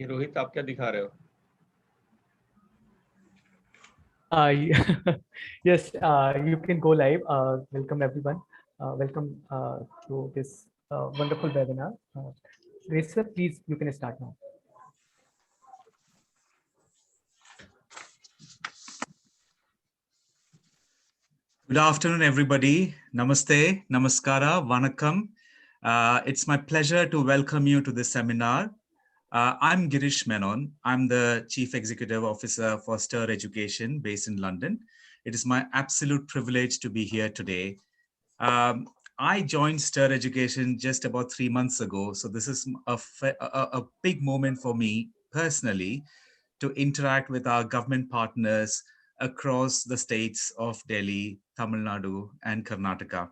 ये रोहित आप क्या दिखा रहे हो? Yes, you can go live. Welcome everyone. Welcome to this wonderful webinar. Grace sir, please, you can start now. Good afternoon, everybody. Namaste, namaskara, vanakkam. It's my pleasure to welcome you to this seminar. I'm Girish Menon. I'm the Chief Executive Officer for STIR Education based in London. It is my absolute privilege to be here today. I joined STIR Education just about 3 months ago. So this is a big moment for me personally to interact with our government partners across the states of Delhi, Tamil Nadu, and Karnataka.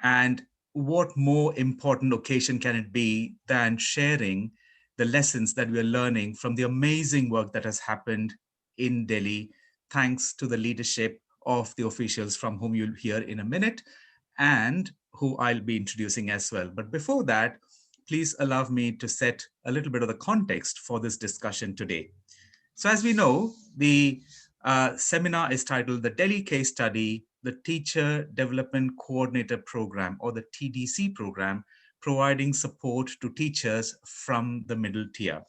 And what more important occasion can it be than sharing the lessons that we are learning from the amazing work that has happened in Delhi, thanks to the leadership of the officials from whom you'll hear in a minute, and who I'll be introducing as well. But before that, please allow me to set a little bit of the context for this discussion today. So as we know, the seminar is titled The Delhi Case Study, the Teacher Development Coordinator Program, or the TDC program, providing support to teachers from the middle tier.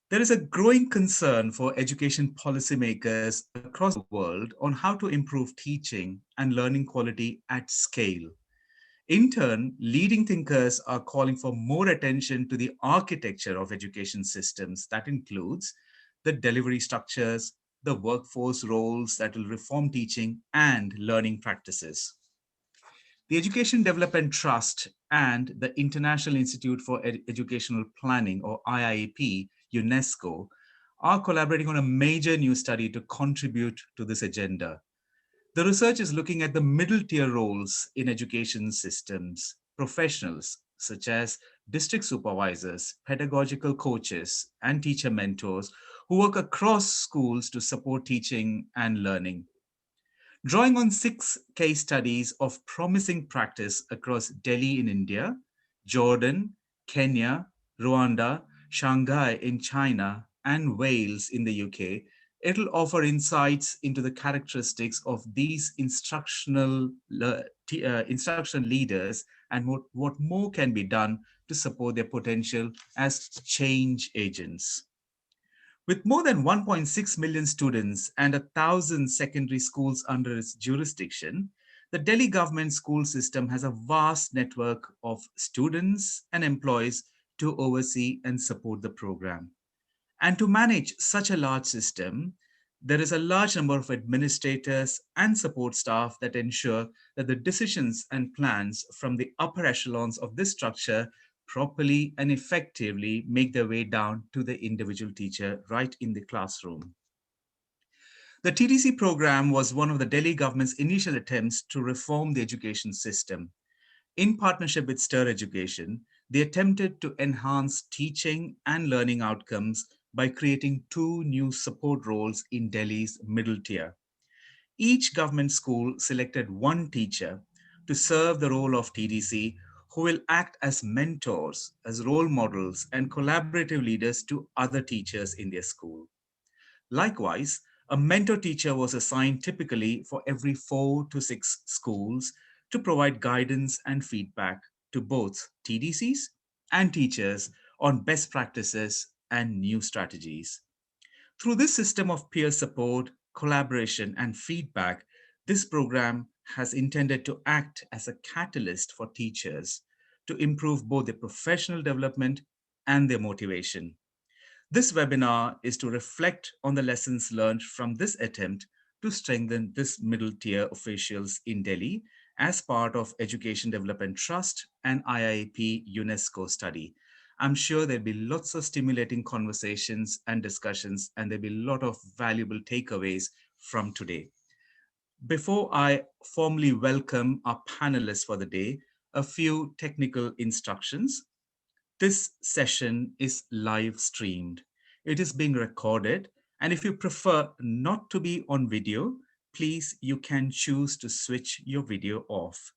There is a growing concern for education policymakers across the world on how to improve teaching and learning quality at scale. In turn, leading thinkers are calling for more attention to the architecture of education systems. That includes the delivery structures, the workforce roles that will reform teaching and learning practices. The Education Development Trust and the International Institute for Educational Planning, or IIEP, UNESCO, are collaborating on a major new study to contribute to this agenda. The research is looking at the middle tier roles in education systems, professionals such as district supervisors, pedagogical coaches, and teacher mentors who work across schools to support teaching and learning. Drawing on 6 case studies of promising practice across Delhi in India, Jordan, Kenya, Rwanda, Shanghai in China, and Wales in the UK, it'll offer insights into the characteristics of these instructional leaders and what more can be done to support their potential as change agents. With more than 1.6 million students and 1,000 secondary schools under its jurisdiction, the Delhi government school system has a vast network of students and employees to oversee and support the program. And to manage such a large system, there is a large number of administrators and support staff that ensure that the decisions and plans from the upper echelons of this structure properly and effectively make their way down to the individual teacher right in the classroom. The TDC program was one of the Delhi government's initial attempts to reform the education system. In partnership with STIR Education, they attempted to enhance teaching and learning outcomes by creating 2 new support roles in Delhi's middle tier. Each government school selected 1 teacher to serve the role of TDC, who will act as mentors, as role models, and collaborative leaders to other teachers in their school. Likewise, a mentor teacher was assigned typically for every 4 to 6 schools to provide guidance and feedback to both TDCs and teachers on best practices and new strategies. Through this system of peer support, collaboration, and feedback, this program has intended to act as a catalyst for teachers to improve both their professional development and their motivation. This webinar is to reflect on the lessons learned from this attempt to strengthen this middle tier officials in Delhi as part of Education Development Trust and IIEP UNESCO study. I'm sure there'll be lots of stimulating conversations and discussions, and there'll be a lot of valuable takeaways from today. Before I formally welcome our panelists for the day, a few technical instructions. This session is live streamed. It is being recorded, and if you prefer not to be on video, please, you can choose to switch your video off.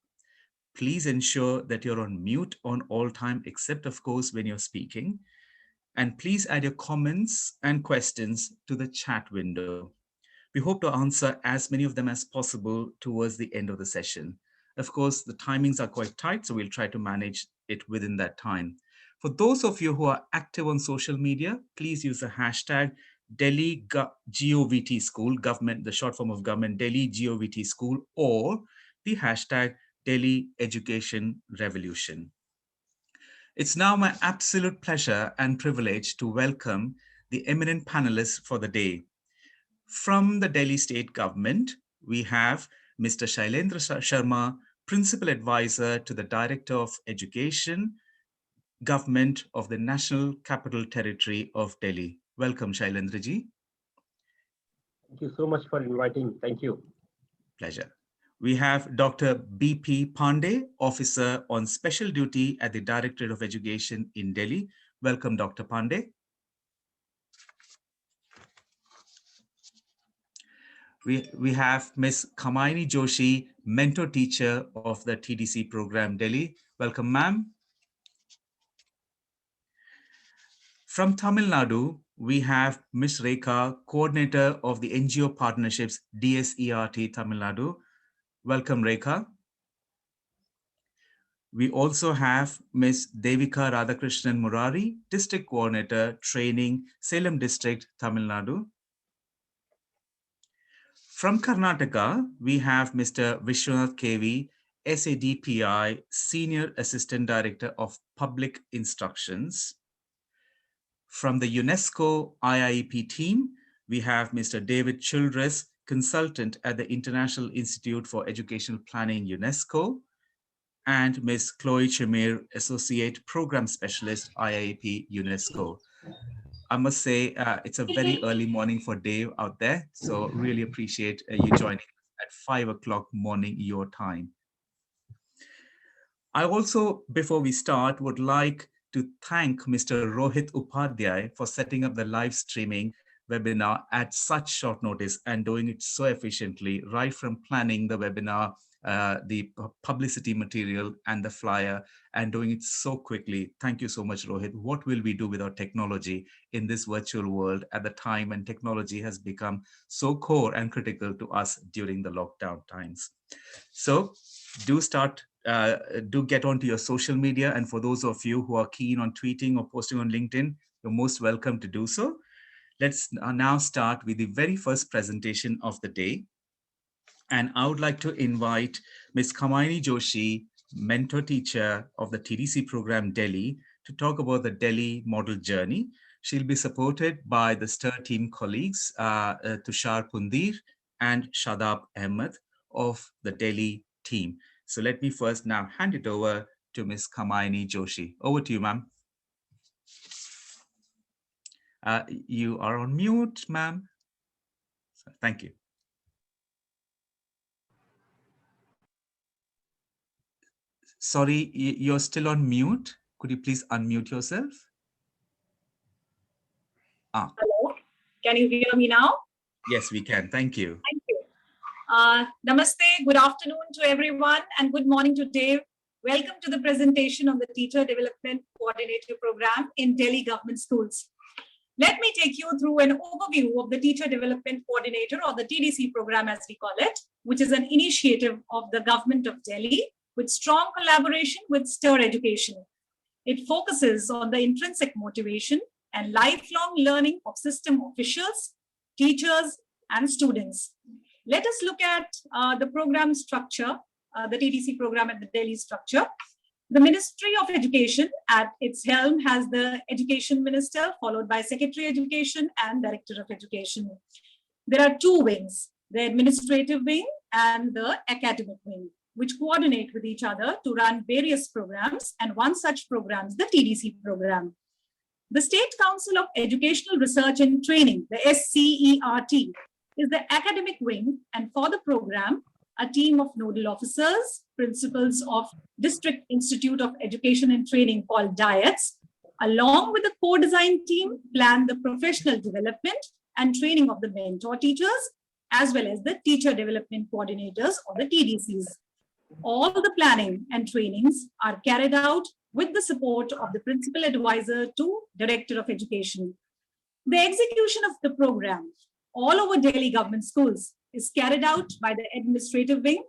Please ensure that you're on mute on all time, except of course when you're speaking. And please add your comments and questions to the chat window. We hope to answer as many of them as possible towards the end of the session. Of course, the timings are quite tight, so we'll try to manage it within that time. For those of you who are active on social media, please use the hashtag Delhi GOVT School, government, the short form of government, Delhi GOVT School, or the hashtag Delhi Education Revolution. It's now my absolute pleasure and privilege to welcome the eminent panelists for the day. From the Delhi State Government, we have Mr. Shailendra Sharma, Principal Advisor to the Director of Education, Government of the National Capital Territory of Delhi. Welcome, Shailendra ji. Thank you so much for inviting. Thank you. Pleasure. We have Dr. B.P. Pandey, Officer on Special Duty at the Directorate of Education in Delhi. Welcome, Dr. Pandey. We have Ms. Kamaini Joshi, Mentor Teacher of the TDC program, Delhi. Welcome, ma'am. From Tamil Nadu, we have Ms. Rekha, Coordinator of the NGO Partnerships, DSERT Tamil Nadu. Welcome, Rekha. We also have Ms. Devika Radhakrishnan Murari, District Coordinator, Training, Salem District, Tamil Nadu. From Karnataka, we have Mr. Vishwanath KV, SADPI, Senior Assistant Director of Public Instructions. From the UNESCO IIEP team, we have Mr. David Childress, Consultant at the International Institute for Educational Planning, UNESCO, and Ms. Chloe Chimere, Associate Program Specialist, IIEP, UNESCO. I must say, it's a very early morning for Dave out there, so really appreciate you joining at 5 o'clock morning your time. I also, before we start, would like to thank Mr. Rohit Upadhyay for setting up the live streaming webinar at such short notice and doing it so efficiently, right from planning the webinar, the publicity material and the flyer, and doing it so quickly. Thank you so much, Rohit. What will we do without technology in this virtual world at the time when technology has become so core and critical to us during the lockdown times? So do get onto your social media. And for those of you who are keen on tweeting or posting on LinkedIn, you're most welcome to do so. Let's now start with the very first presentation of the day. And I would like to invite Ms. Kamaini Joshi, Mentor Teacher of the TDC program Delhi, to talk about the Delhi model journey. She'll be supported by the STIR team colleagues, Tushar Pundir and Shadab Ahmed of the Delhi team. So let me first now hand it over to Ms. Kamaini Joshi. Over to you, ma'am. You are on mute, ma'am. Thank you. Sorry, you're still on mute. Could you please unmute yourself? Hello, can you hear me now? Yes, we can. Thank you. Thank you. Namaste, good afternoon to everyone, and good morning to Dave. Welcome to the presentation on the Teacher Development Coordinator Program in Delhi Government Schools. Let me take you through an overview of the Teacher Development Coordinator, or the TDC program as we call it, which is an initiative of the Government of Delhi with strong collaboration with STIR Education. It focuses on the intrinsic motivation and lifelong learning of system officials, teachers, and students. Let us look at the program structure, the TDC program at the Delhi structure. The Ministry of Education at its helm has the Education Minister, followed by Secretary Education and Director of Education. There are two wings, the administrative wing and the academic wing, which coordinate with each other to run various programs, and one such program is the TDC program. The State Council of Educational Research and Training, the SCERT, is the academic wing, and for the program, a team of nodal officers, principals of District Institute of Education and Training called DIETs, along with the co-design team, plan the professional development and training of the mentor teachers, as well as the teacher development coordinators, or the TDCs. All the planning and trainings are carried out with the support of the Principal Advisor to Director of Education. The execution of the program all over Delhi government schools is carried out by the administrative wing,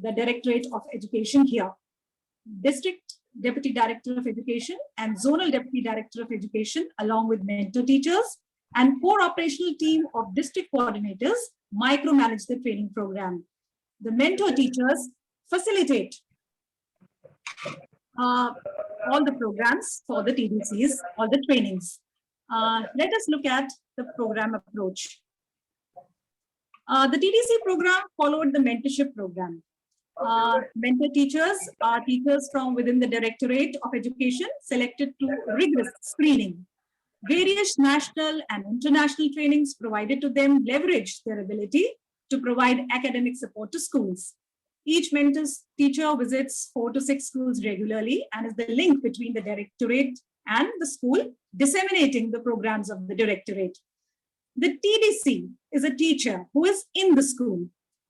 the Directorate of Education here, District Deputy Director of Education and Zonal Deputy Director of Education, along with mentor teachers and core operational team of district coordinators micromanage the training program. The mentor teachers facilitate all the programs for the TDCs, all the trainings. Let us look at the program approach. The TDC program followed the mentorship program. Mentor teachers are teachers from within the Directorate of Education selected through rigorous screening. Various national and international trainings provided to them leverage their ability to provide academic support to schools. Each mentor teacher visits 4 to 6 schools regularly and is the link between the Directorate and the school, disseminating the programs of the Directorate. The TDC is a teacher who is in the school.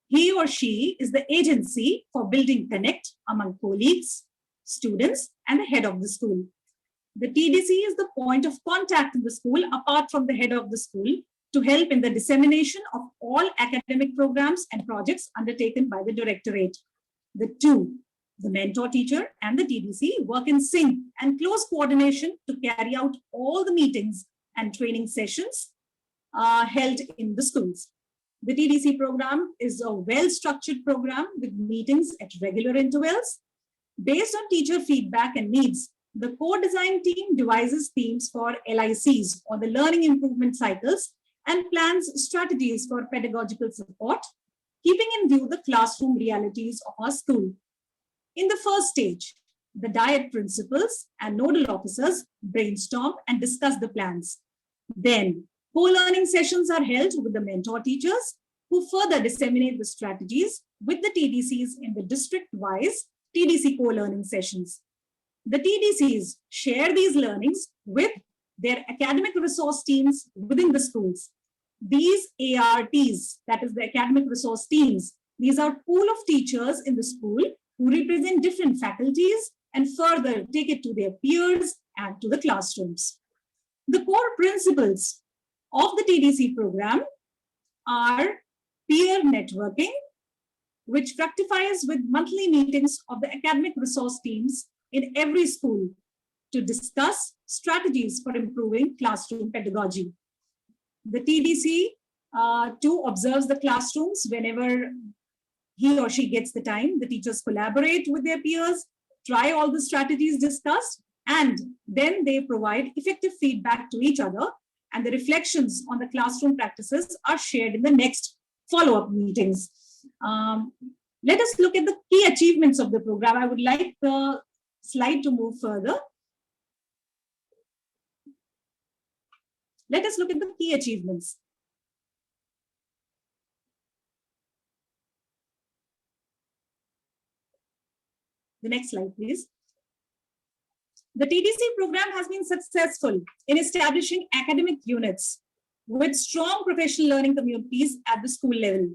He or she is the agency for building connect among colleagues, students, and the head of the school. The TDC is the point of contact in the school apart from the head of the school to help in the dissemination of all academic programs and projects undertaken by the Directorate. The two, the mentor teacher and the TDC, work in sync and close coordination to carry out all the meetings and training sessions held in the schools. The TDC program is a well-structured program with meetings at regular intervals. Based on teacher feedback and needs, the core design team devises themes for LICs or the learning improvement cycles and plans strategies for pedagogical support, keeping in view the classroom realities of our school. In the first stage, the DIET principals and nodal officers brainstorm and discuss the plans. Then, co-learning sessions are held with the mentor teachers who further disseminate the strategies with the TDCs in the district-wise TDC co-learning sessions. The TDCs share these learnings with their academic resource teams within the schools. These ARTs, that is the academic resource teams, these are pool of teachers in the school who represent different faculties and further take it to their peers and to the classrooms. The core principles of the TDC program are peer networking, which fructifies with monthly meetings of the academic resource teams in every school to discuss strategies for improving classroom pedagogy. The TDC too observes the classrooms whenever he or she gets the time. The teachers collaborate with their peers, try all the strategies discussed, and then they provide effective feedback to each other, and the reflections on the classroom practices are shared in the next follow-up meetings. Let us look at the key achievements of the program. I would like the slide to move further. Let us look at the key achievements. The next slide, please. The TDC program has been successful in establishing academic units with strong professional learning communities at the school level.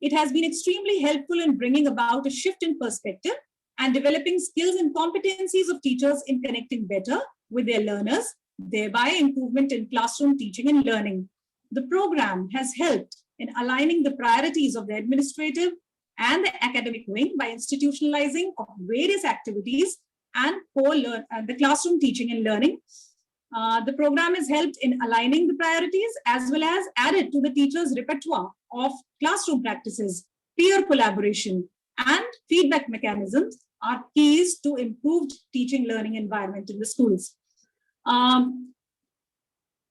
It has been extremely helpful in bringing about a shift in perspective and developing skills and competencies of teachers in connecting better with their learners, thereby improvement in classroom teaching and learning. The program has helped in aligning the priorities of the administrative and the academic wing by institutionalizing of various activities and the classroom teaching and learning. The program has helped in aligning the priorities as well as added to the teachers' repertoire of classroom practices, peer collaboration, and feedback mechanisms are keys to improved teaching learning environment in the schools. In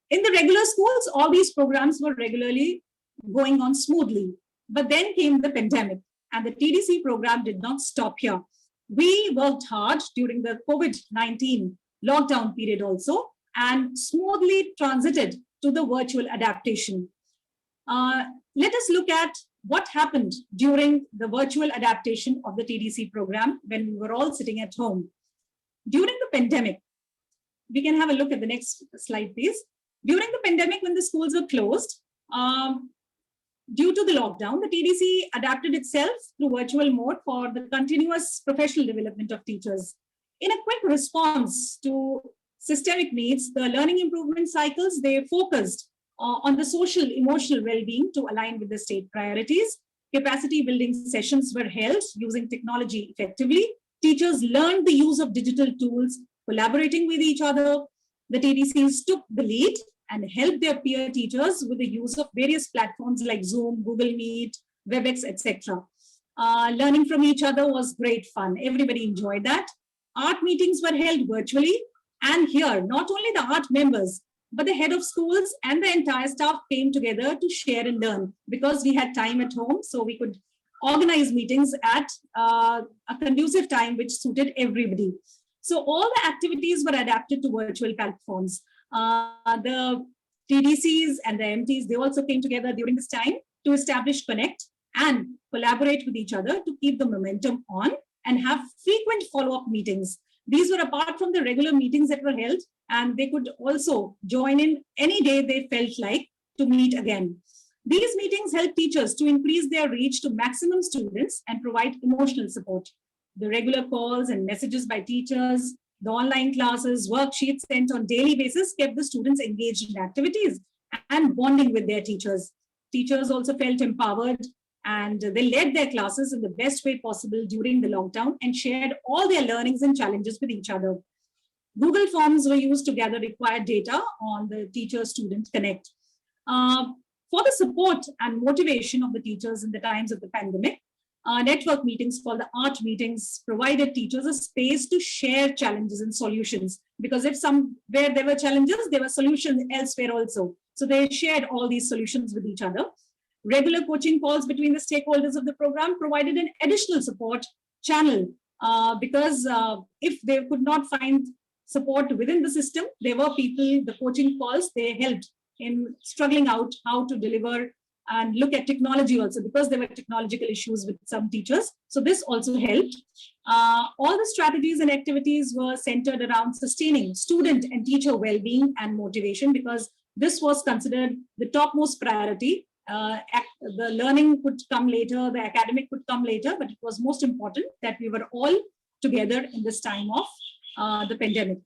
the regular schools, all these programs were regularly going on smoothly, but then came the pandemic and the TDC program did not stop here. We worked hard during the COVID-19 lockdown period also and smoothly transited to the virtual adaptation. Let us look at what happened during the virtual adaptation of the TDC program when we were all sitting at home. During the pandemic, we can have a look at the next slide, please. During the pandemic, when the schools were closed, due to the lockdown, the TDC adapted itself through virtual mode for the continuous professional development of teachers. In a quick response to systemic needs, the learning improvement cycles, they focused on the social emotional well-being to align with the state priorities. Capacity building sessions were held using technology effectively. Teachers learned the use of digital tools, collaborating with each other. The TDCs took the lead and helped their peer teachers with the use of various platforms like Zoom, Google Meet, WebEx, etc. Learning from each other was great fun. Everybody enjoyed that. Art meetings were held virtually. And here, not only the art members, but the head of schools and the entire staff came together to share and learn because we had time at home. So we could organize meetings at a conducive time, which suited everybody. So all the activities were adapted to virtual platforms. The TDCs and the MTs, they also came together during this time to establish connect and collaborate with each other to keep the momentum on and have frequent follow-up meetings. These were apart from the regular meetings that were held, and they could also join in any day they felt like to meet again. These meetings help teachers to increase their reach to maximum students and provide emotional support. The regular calls and messages by teachers, the online classes, worksheets sent on daily basis kept the students engaged in activities and bonding with their teachers. Teachers also felt empowered and they led their classes in the best way possible during the lockdown and shared all their learnings and challenges with each other. Google Forms were used to gather required data on the teacher-student connect. For the support and motivation of the teachers in the times of the pandemic, network meetings called the art meetings provided teachers a space to share challenges and solutions, because if somewhere there were challenges, there were solutions elsewhere also. So they shared all these solutions with each other. Regular coaching calls between the stakeholders of the program provided an additional support channel because if they could not find support within the system, there were people, the coaching calls, they helped in struggling out how to deliver and look at technology also, because there were technological issues with some teachers. So this also helped. All the strategies and activities were centered around sustaining student and teacher well-being and motivation, because this was considered the topmost priority. The learning could come later, the academic could come later, but it was most important that we were all together in this time of the pandemic.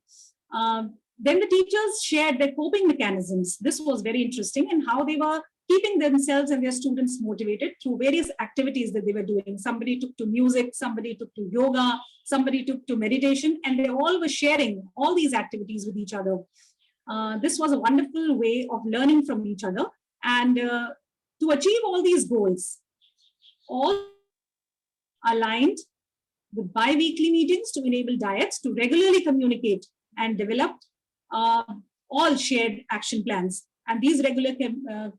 Then the teachers shared their coping mechanisms. This was very interesting, and how they were keeping themselves and their students motivated through various activities that they were doing. Somebody took to music, somebody took to yoga, somebody took to meditation, and they all were sharing all these activities with each other. This was a wonderful way of learning from each other. And to achieve all these goals, all aligned with bi-weekly meetings to enable diets to regularly communicate and develop all shared action plans. And these regular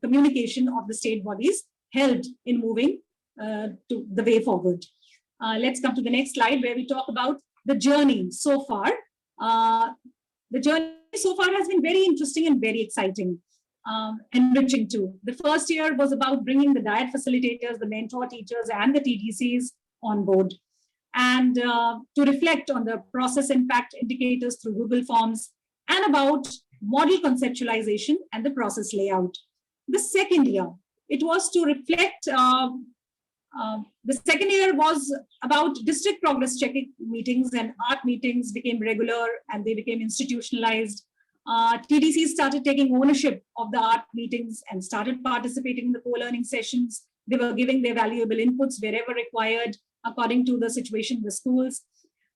communication of the state bodies helped in moving to the way forward. Let's come to the next slide, where we talk about the journey so far. The journey so far has been very interesting and very exciting, enriching too. The first year was about bringing the diet facilitators, the mentor teachers, and the TDCs on board, and to reflect on the process impact indicators through Google Forms, and about model conceptualization and the process layout. The second year, it was to reflect, the second year was about district progress checking meetings, and art meetings became regular and they became institutionalized. TDCs started taking ownership of the art meetings and started participating in the co-learning sessions. They were giving their valuable inputs wherever required according to the situation in the schools.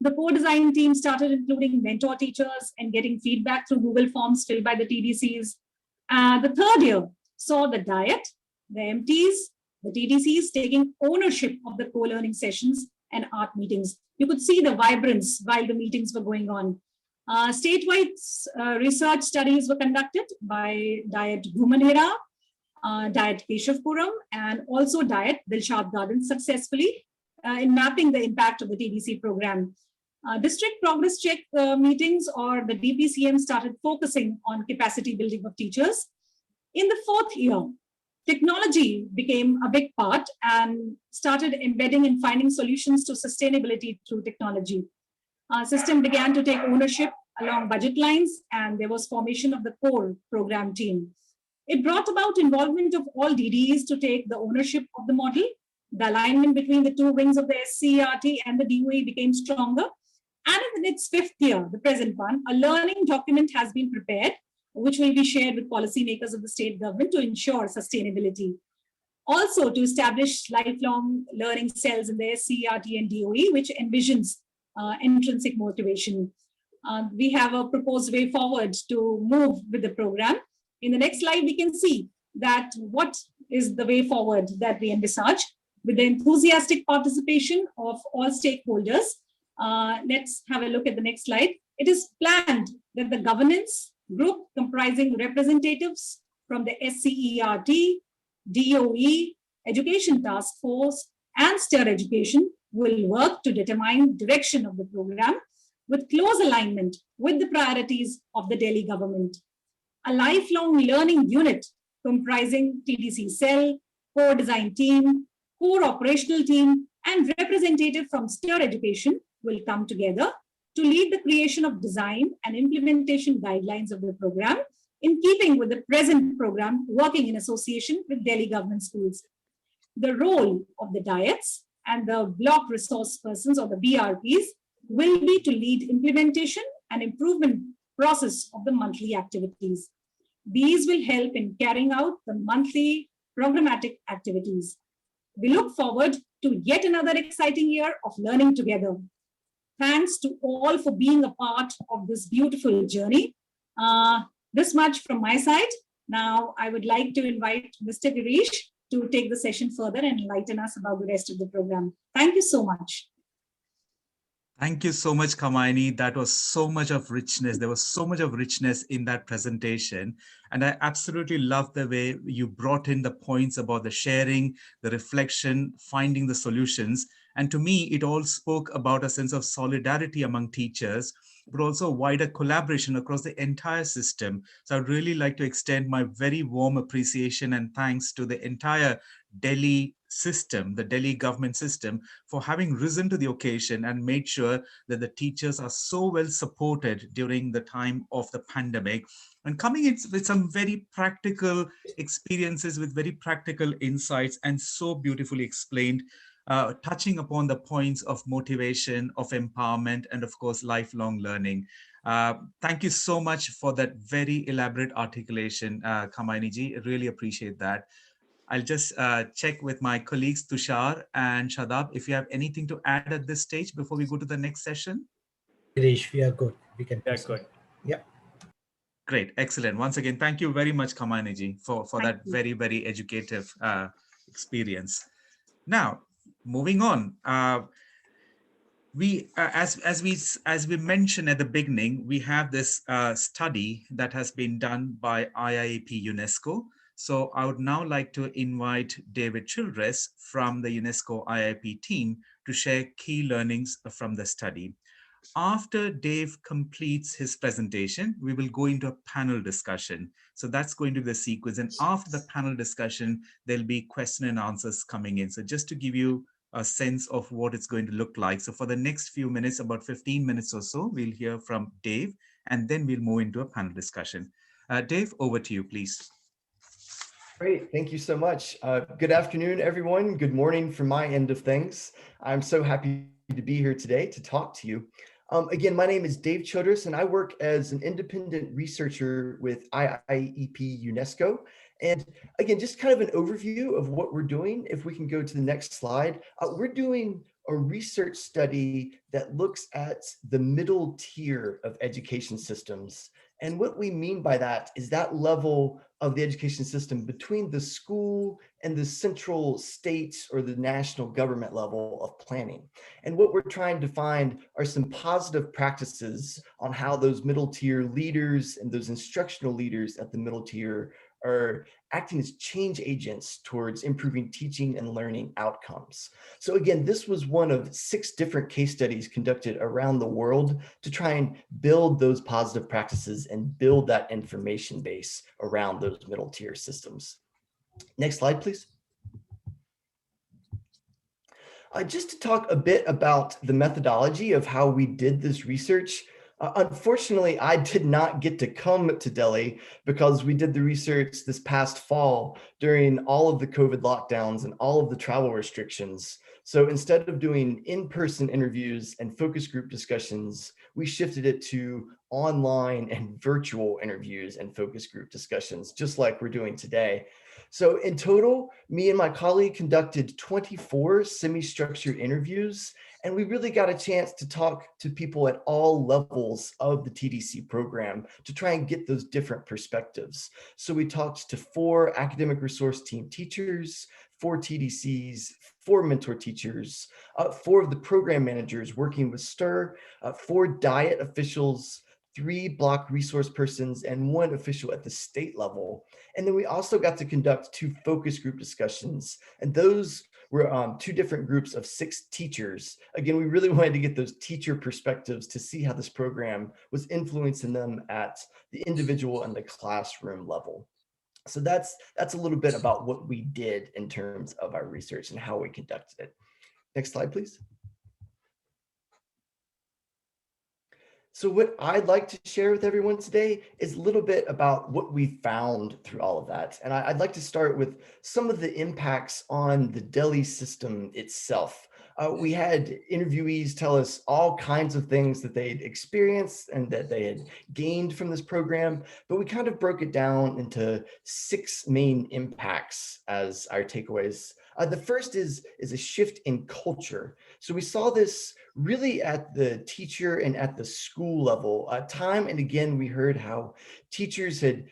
The co-design team started including mentor teachers and getting feedback through Google Forms filled by the TDCs. The third year saw the diet, the MTs, the TDCs taking ownership of the co-learning sessions and art meetings. You could see the vibrance while the meetings were going on. Statewide research studies were conducted by Diet Bhumanera, Diet Keshavpuram, and also Diet Dilshad Garden successfully in mapping the impact of the TDC program. District progress check meetings, or the DPCM, started focusing on capacity building of teachers. In the fourth year, technology became a big part and started embedding and finding solutions to sustainability through technology. System began to take ownership along budget lines, and there was formation of the core program team. It brought about involvement of all DDEs to take the ownership of the model. The alignment between the two wings of the SCERT and the DOE became stronger. And in its 5th year, the present one, a learning document has been prepared, which will be shared with policymakers of the state government to ensure sustainability. Also, to establish lifelong learning cells in the SCERT and DOE, which envisions intrinsic motivation. We have a proposed way forward to move with the program. In the next slide, we can see that what is the way forward that we envisage with the enthusiastic participation of all stakeholders. Let's have a look at the next slide. It is planned that the governance group comprising representatives from the SCERT, DOE, Education Task Force, and STIR Education will work to determine direction of the program with close alignment with the priorities of the Delhi government. A lifelong learning unit comprising TDC cell, core design team, core operational team, and representative from STIR Education will come together to lead the creation of design and implementation guidelines of the program in keeping with the present program working in association with Delhi government schools. The role of the diets and the block resource persons or the BRPs will be to lead implementation and improvement process of the monthly activities. These will help in carrying out the monthly programmatic activities. We look forward to yet another exciting year of learning together. Thanks to all for being a part of this beautiful journey. This much from my side. Now, I would like to invite Mr. Girish to take the session further and enlighten us about the rest of the program. Thank you so much. Thank you so much, Kamaini. That was so much of richness. There was so much of richness in that presentation. And I absolutely love the way you brought in the points about the sharing, the reflection, finding the solutions. And to me, it all spoke about a sense of solidarity among teachers, but also wider collaboration across the entire system. So I'd really like to extend my very warm appreciation and thanks to the entire Delhi system, the Delhi government system, for having risen to the occasion and made sure that the teachers are so well supported during the time of the pandemic and coming in with some very practical experiences, with very practical insights, and so beautifully explained, touching upon the points of motivation, of empowerment, and of course, lifelong learning. Thank you so much for that very elaborate articulation, Kamaini ji. Really appreciate that. I'll just check with my colleagues, Tushar and Shadab, if you have anything to add at this stage before we go to the next session. Girish, we are good. We can Yeah, good. Yeah. Great, excellent. Once again, thank you very much, Kamaini ji, for that you. very, very educative experience. Now, moving on, as we mentioned at the beginning, we have this study that has been done by IIEP UNESCO. So I would now like to invite David Childress from the UNESCO IIEP team to share key learnings from the study. After Dave completes his presentation, we will go into a panel discussion. So that's going to be the sequence. And after the panel discussion, there'll be question and answers coming in. So just to give you a sense of what it's going to look like. So for the next few minutes, about 15 minutes or so, we'll hear from Dave, and then we'll move into a panel discussion. Dave, over to you, please. Great, thank you so much. Good afternoon, everyone. Good morning from my end of things. I'm so happy to be here today to talk to you. Again, my name is Dave Childress, and I work as an independent researcher with IIEP UNESCO. And again, just kind of an overview of what we're doing. If we can go to the next slide, we're doing a research study that looks at the middle tier of education systems. And what we mean by that is that level of the education system between the school and the central states or the national government level of planning. And what we're trying to find are some positive practices on how those middle tier leaders and those instructional leaders at the middle tier are acting as change agents towards improving teaching and learning outcomes. So again, this was one of 6 different case studies conducted around the world to try and build those positive practices and build that information base around those middle tier systems. Next slide, please. Just to talk a bit about the methodology of how we did this research. Unfortunately, I did not get to come to Delhi because we did the research this past fall during all of the COVID lockdowns and all of the travel restrictions. So instead of doing in-person interviews and focus group discussions, we shifted it to online and virtual interviews and focus group discussions, just like we're doing today. So in total, me and my colleague conducted 24 semi-structured interviews, and we really got a chance to talk to people at all levels of the TDC program to try and get those different perspectives. So we talked to 4 academic resource team teachers, 4 TDCs, 4 mentor teachers, 4 of the program managers working with STIR, 4 diet officials, 3 block resource persons, and 1 official at the state level. And then we also got to conduct 2 focus group discussions, and those were 2 different groups of 6 teachers. Again, we really wanted to get those teacher perspectives to see how this program was influencing them at the individual and the classroom level. So that's a little bit about what we did in terms of our research and how we conducted it. Next slide, please. So what I'd like to share with everyone today is a little bit about what we found through all of that. And I'd like to start with some of the impacts on the Delhi system itself. We had interviewees tell us all kinds of things that they'd experienced and that they had gained from this program, but we kind of broke it down into 6 main impacts as our takeaways. The first is a shift in culture. So we saw this really at the teacher and at the school level. Time and again, we heard how teachers had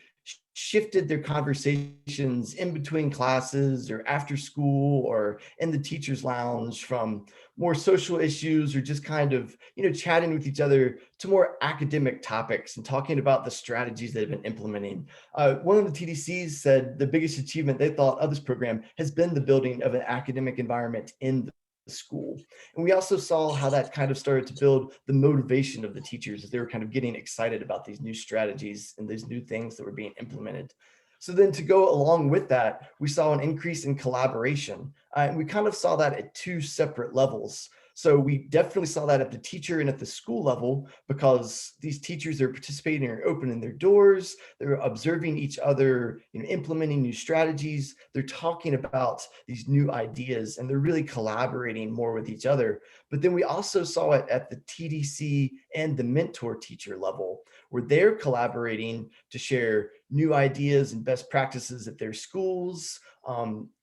shifted their conversations in between classes or after school or in the teacher's lounge from more social issues or just kind of, chatting with each other to more academic topics and talking about the strategies they've been implementing. One of the TDCs said the biggest achievement they thought of this program has been the building of an academic environment in the school. And we also saw how that kind of started to build the motivation of the teachers as they were kind of getting excited about these new strategies and these new things that were being implemented. So then to go along with that, we saw an increase in collaboration. And we kind of saw that at 2 separate levels. So we definitely saw that at the teacher and at the school level because these teachers are participating or opening their doors, they're observing each other, implementing new strategies, they're talking about these new ideas, and they're really collaborating more with each other. But then we also saw it at the TDC and the mentor teacher level, where they're collaborating to share new ideas and best practices at their schools,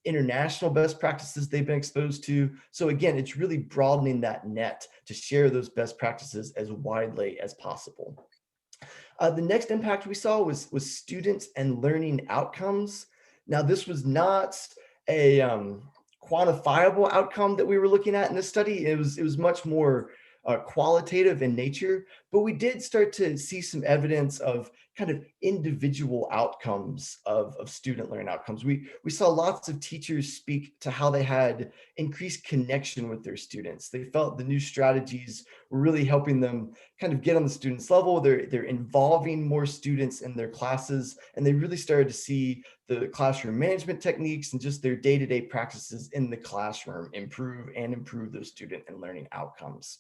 international best practices they've been exposed to. So again, it's really broadening that net to share those best practices as widely as possible. The next impact we saw was students and learning outcomes. Now, this was not a quantifiable outcome that we were looking at in this study. It was much more qualitative in nature, but we did start to see some evidence of kind of individual outcomes of student learning outcomes. We saw lots of teachers speak to how they had increased connection with their students. They felt the new strategies were really helping them kind of get on the students' level. They're involving more students in their classes, and they really started to see the classroom management techniques and just their day-to-day practices in the classroom improve those student and learning outcomes.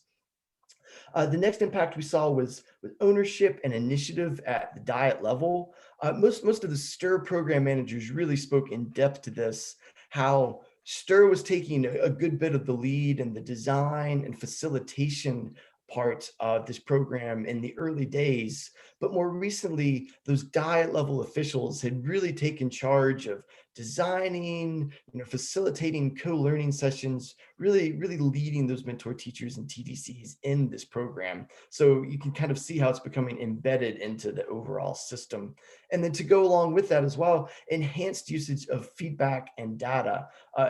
The next impact we saw was with ownership and initiative at the diet level. Most of the STIR program managers really spoke in depth to this, how STIR was taking a good bit of the lead in the design and facilitation part of this program in the early days. But more recently, those diet level officials had really taken charge of designing, facilitating co-learning sessions, really leading those mentor teachers and TDCs in this program. So you can kind of see how it's becoming embedded into the overall system. And then to go along with that as well, enhanced usage of feedback and data.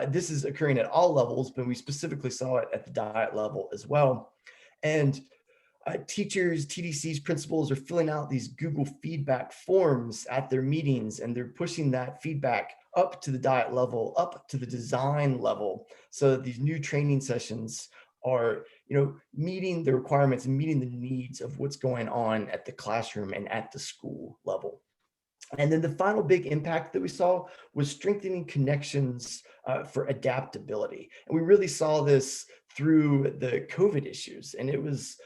This is occurring at all levels, but we specifically saw it at the diet level as well. And teachers, TDCs, principals are filling out these Google feedback forms at their meetings, and they're pushing that feedback up to the diet level, up to the design level, so that these new training sessions are, meeting the requirements and meeting the needs of what's going on at the classroom and at the school level. And then the final big impact that we saw was strengthening connections for adaptability. And we really saw this through the COVID issues. And it was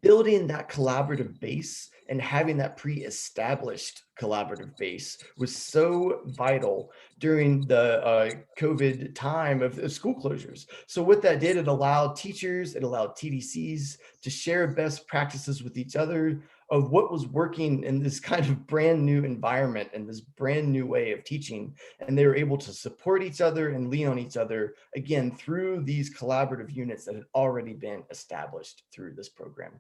building that collaborative base and having that pre-established collaborative base was so vital during the COVID time of school closures. So what that did, it allowed teachers, it allowed TDCs to share best practices with each other of what was working in this kind of brand new environment and this brand new way of teaching. And they were able to support each other and lean on each other, again, through these collaborative units that had already been established through this program.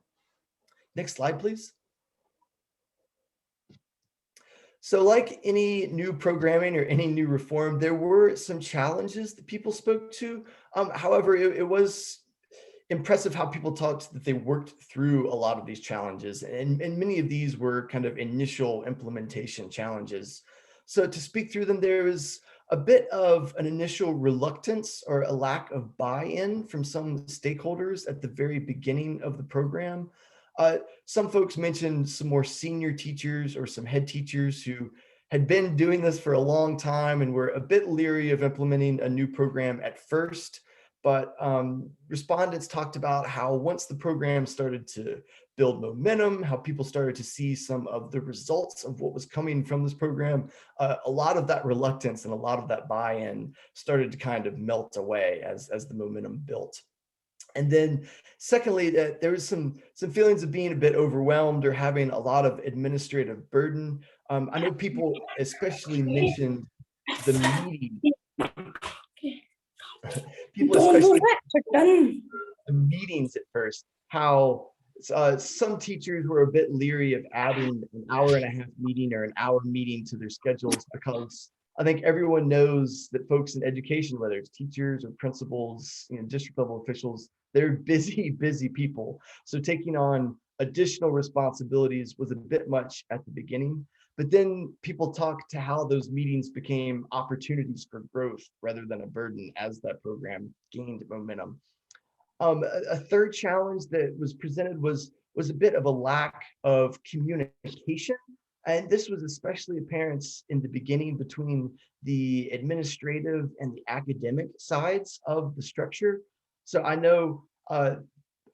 Next slide, please. So like any new programming or any new reform, there were some challenges that people spoke to. However, it was impressive how people talked that they worked through a lot of these challenges, and many of these were kind of initial implementation challenges. So to speak through them, there was a bit of an initial reluctance or a lack of buy-in from some stakeholders at the very beginning of the program. Some folks mentioned some more senior teachers or some head teachers who had been doing this for a long time and were a bit leery of implementing a new program at first. But respondents talked about how once the program started to build momentum, how people started to see some of the results of what was coming from this program, a lot of that reluctance and a lot of that buy-in started to kind of melt away as the momentum built. And then secondly, that there was some feelings of being a bit overwhelmed or having a lot of administrative burden. I know people especially mentioned the meeting. People especially the meetings at first, how some teachers were a bit leery of adding an hour-and-a-half meeting or an hour meeting to their schedules, because I think everyone knows that folks in education, whether it's teachers or principals, district level officials, they're busy, busy people. So taking on additional responsibilities was a bit much at the beginning. But then people talk to how those meetings became opportunities for growth rather than a burden as that program gained momentum. A third challenge that was presented was a bit of a lack of communication. And this was especially apparent in the beginning between the administrative and the academic sides of the structure. So I know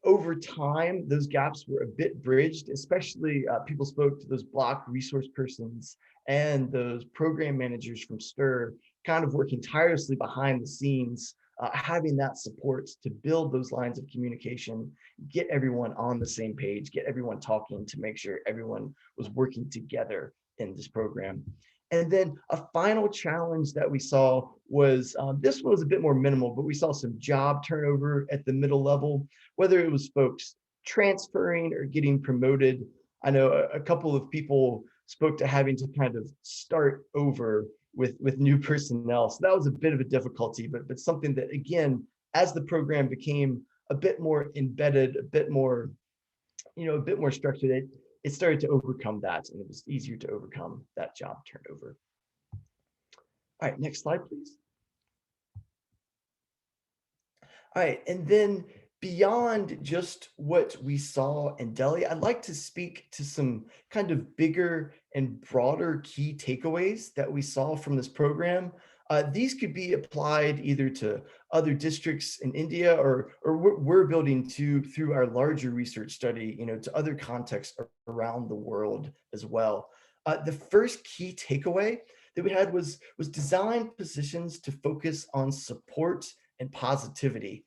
over time, those gaps were a bit bridged, especially people spoke to those block resource persons and those program managers from STIR, kind of working tirelessly behind the scenes, having that support to build those lines of communication, get everyone on the same page, get everyone talking to make sure everyone was working together in this program. And then a final challenge that we saw was, this one was a bit more minimal, but we saw some job turnover at the middle level, whether it was folks transferring or getting promoted. I know a couple of people spoke to having to kind of start over with new personnel. So that was a bit of a difficulty, but something that, again, as the program became a bit more embedded, a bit more structured, it started to overcome that, and it was easier to overcome that job turnover. All right, next slide, please. All right, and then beyond just what we saw in Delhi, I'd like to speak to some kind of bigger and broader key takeaways that we saw from this program. These could be applied either to other districts in India or what we're building through our larger research study, to other contexts around the world as well. The first key takeaway that we had was design positions to focus on support and positivity.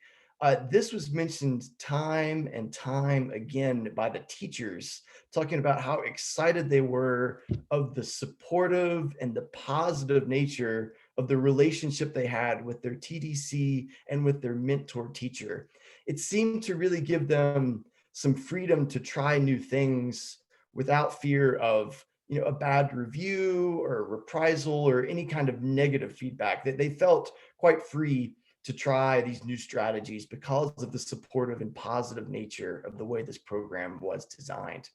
This was mentioned time and time again by the teachers, talking about how excited they were of the supportive and the positive nature of the relationship they had with their TDC and with their mentor teacher. It seemed to really give them some freedom to try new things without fear of a bad review or reprisal or any kind of negative feedback. That they felt quite free to try these new strategies because of the supportive and positive nature of the way this program was designed.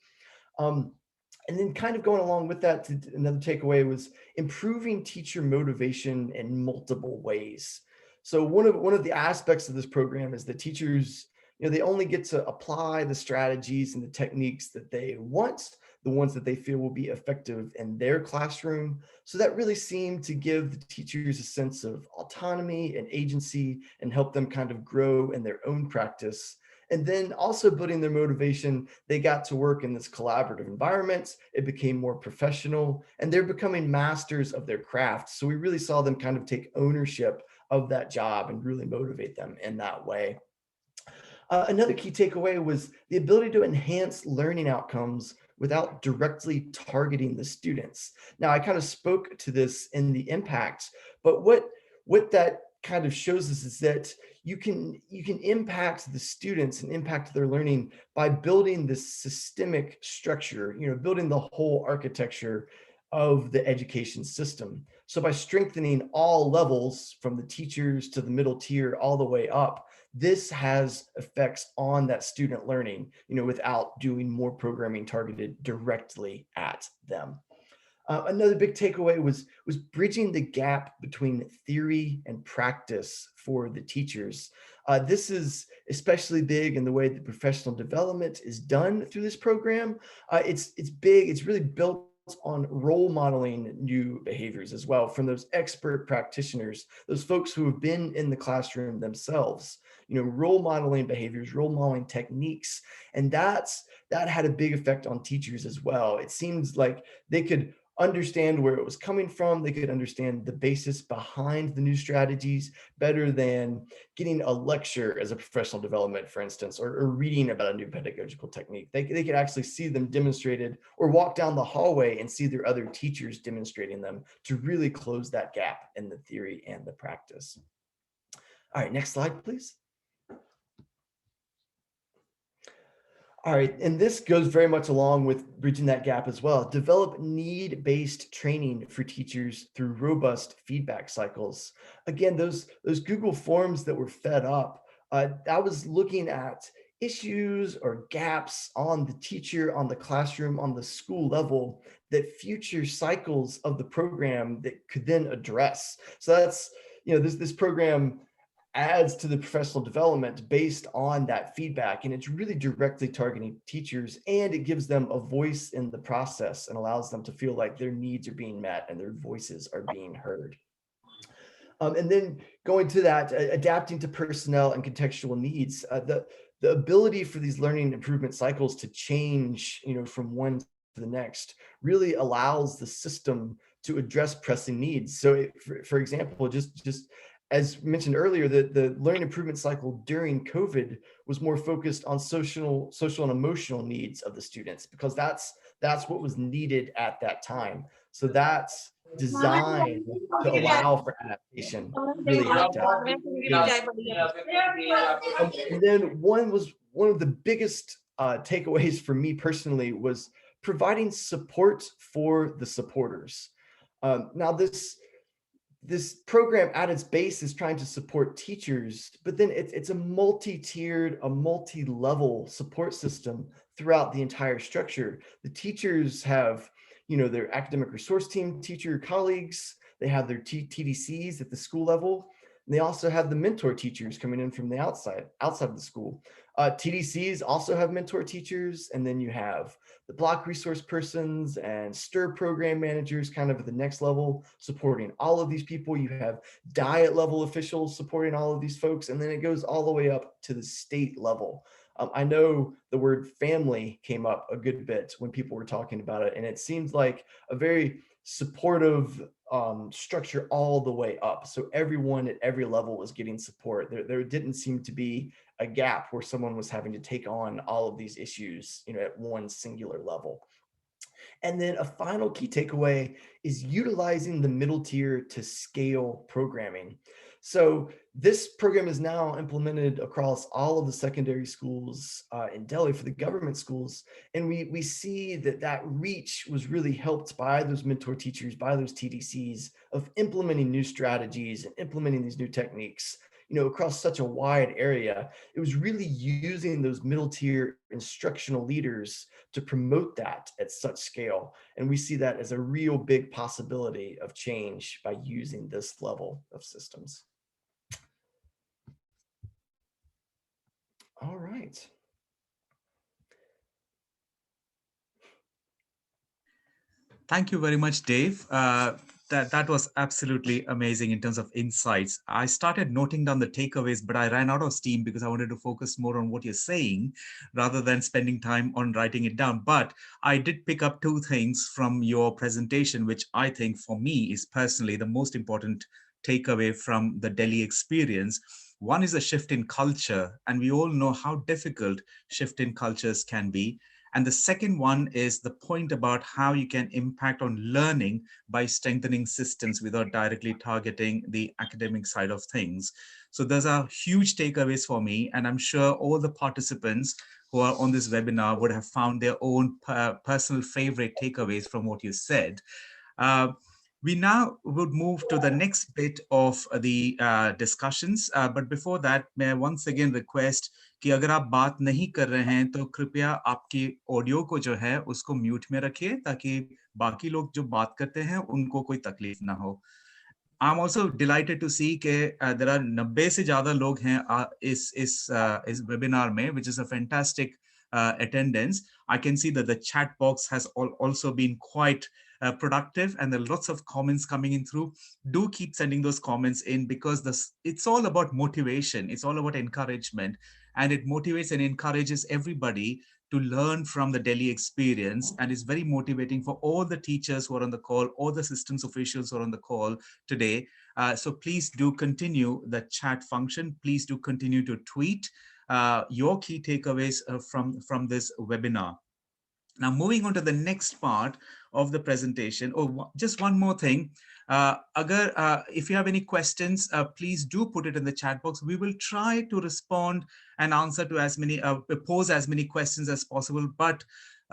And then kind of going along with that, another takeaway was improving teacher motivation in multiple ways. So one of the aspects of this program is that teachers, they only get to apply the strategies and the techniques that they want, the ones that they feel will be effective in their classroom. So that really seemed to give the teachers a sense of autonomy and agency and help them kind of grow in their own practice. And then also building their motivation, they got to work in this collaborative environment. It became more professional and they're becoming masters of their craft. So we really saw them kind of take ownership of that job and really motivate them in that way. Another key takeaway was the ability to enhance learning outcomes without directly targeting the students. Now, I kind of spoke to this in the impact, but what that kind of shows us is that you can impact the students and impact their learning by building this systemic structure, building the whole architecture of the education system. So by strengthening all levels from the teachers to the middle tier all the way up, this has effects on that student learning, without doing more programming targeted directly at them. Another big takeaway was bridging the gap between theory and practice for the teachers. This is especially big in the way that professional development is done through this program. It's big, it's really built on role modeling new behaviors as well from those expert practitioners, those folks who have been in the classroom themselves, role modeling behaviors, role modeling techniques. And that had a big effect on teachers as well. It seems like they could understand where it was coming from. They could understand the basis behind the new strategies better than getting a lecture as a professional development, for instance, or reading about a new pedagogical technique. They could actually see them demonstrated or walk down the hallway and see their other teachers demonstrating them to really close that gap in the theory and the practice. All right, next slide, please. All right, and this goes very much along with bridging that gap as well. Develop need-based training for teachers through robust feedback cycles. Again, those Google Forms that were fed up, I was looking at issues or gaps on the teacher, on the classroom, on the school level that future cycles of the program that could then address. So that's, this program adds to the professional development based on that feedback. And it's really directly targeting teachers, and it gives them a voice in the process and allows them to feel like their needs are being met and their voices are being heard. And then going to that, adapting to personnel and contextual needs, the ability for these learning improvement cycles to change, from one to the next really allows the system to address pressing needs. So for example, just as mentioned earlier, the learning improvement cycle during COVID was more focused on social and emotional needs of the students, because that's what was needed at that time. So that's designed to allow for adaptation really helped out. And then one of the biggest takeaways for me personally was providing support for the supporters. Now this program at its base is trying to support teachers, but then it's a multi-tiered, a multi-level support system throughout the entire structure. The teachers have, their academic resource team teacher colleagues, they have their TDCs at the school level, and they also have the mentor teachers coming in from the outside of the school. TDCs also have mentor teachers, and then you have the block resource persons and STIR program managers kind of at the next level supporting all of these people. You have diet level officials supporting all of these folks, and then it goes all the way up to the state level. I know the word family came up a good bit when people were talking about it, and it seems like a very supportive structure all the way up. So everyone at every level was getting support. There didn't seem to be a gap where someone was having to take on all of these issues, at one singular level. And then a final key takeaway is utilizing the middle tier to scale programming. So this program is now implemented across all of the secondary schools in Delhi for the government schools. And we see that reach was really helped by those mentor teachers, by those TDCs of implementing new strategies and implementing these new techniques, across such a wide area. It was really using those middle tier instructional leaders to promote that at such scale. And we see that as a real big possibility of change by using this level of systems. All right. Thank you very much, Dave. that was absolutely amazing in terms of insights. I started noting down the takeaways, but I ran out of steam because I wanted to focus more on what you're saying rather than spending time on writing it down. But I did pick up two things from your presentation, which I think for me is personally the most important takeaway from the Delhi experience. One is a shift in culture, and we all know how difficult shift in cultures can be. And the second one is the point about how you can impact on learning by strengthening systems without directly targeting the academic side of things. So those are huge takeaways for me, and I'm sure all the participants who are on this webinar would have found their own personal favorite takeaways from what you said. We now would move to the next bit of the discussions. But before that, may I once again request कि अगर आप बात नहीं कर रहे हैं तो कृपया आपकी ऑडियो को जो है उसको म्यूट में रखिए ताकि बाकी लोग जो बात करते हैं उनको कोई तकलीफ ना हो. I'm also delighted to see that there are 90 से ज़्यादा लोग हैं इस webinar में, which is a fantastic attendance. I can see that the chat box has also been quite productive, and there are lots of comments coming in through. Do keep sending those comments in because it's all about motivation. It's all about encouragement, and it motivates and encourages everybody to learn from the Delhi experience, and is very motivating for all the teachers who are on the call, all the systems officials who are on the call today. So please do continue the chat function. Please do continue to tweet your key takeaways from this webinar. Now, moving on to the next part of the presentation. Oh, just one more thing. If you have any questions, please do put it in the chat box. We will try to respond and answer to as many, pose as many questions as possible. But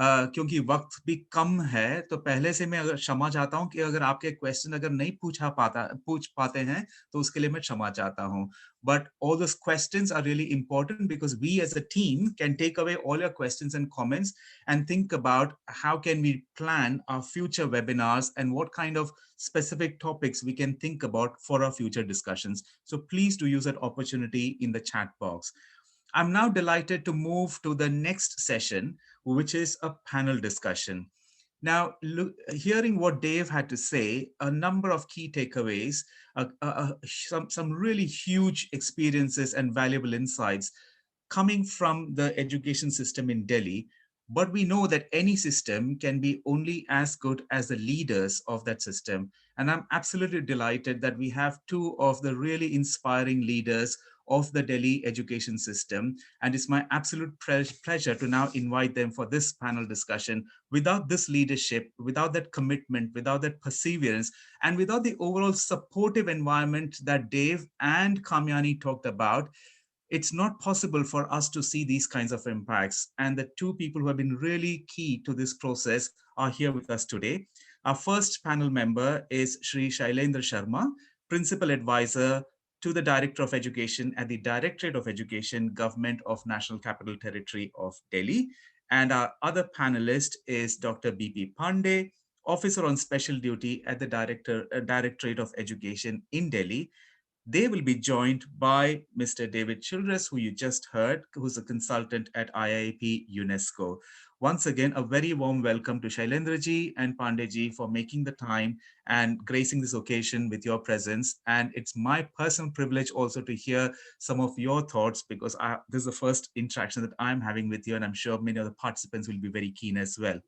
क्योंकि वक्त भी कम है, तो पहले से मैं अगर क्षमा चाहता हूं कि अगर आपके क्वेश्चन अगर नहीं पूछ पाते हैं, तो उसके लिए मैं क्षमा चाहता हूं. But all those questions are really important because we as a team can take away all your questions and comments and think about how can we plan our future webinars and what kind of specific topics we can think about for our future discussions. So please do use that opportunity in the chat box. I'm now delighted to move to the next session, which is a panel discussion. Now, hearing what Dave had to say, a number of key takeaways, some really huge experiences and valuable insights coming from the education system in Delhi. But we know that any system can be only as good as the leaders of that system. And I'm absolutely delighted that we have two of the really inspiring leaders of the Delhi education system. And it's my absolute pleasure to now invite them for this panel discussion. Without this leadership, without that commitment, without that perseverance, and without the overall supportive environment that Dave and Kamyani talked about, it's not possible for us to see these kinds of impacts. And the two people who have been really key to this process are here with us today. Our first panel member is Shri Shailendra Sharma, Principal Advisor to the Director of Education at the Directorate of Education, Government of National Capital Territory of Delhi. And our other panelist is Dr. B.P. Pandey, Officer on Special Duty at the Directorate of Education in Delhi. They will be joined by Mr. David Childress, who you just heard, who's a consultant at IIEP UNESCO. Once again, a very warm welcome to Shailendra ji and Pandey ji for making the time and gracing this occasion with your presence. And it's my personal privilege also to hear some of your thoughts because this is the first interaction that I'm having with you, and I'm sure many of the participants will be very keen as well.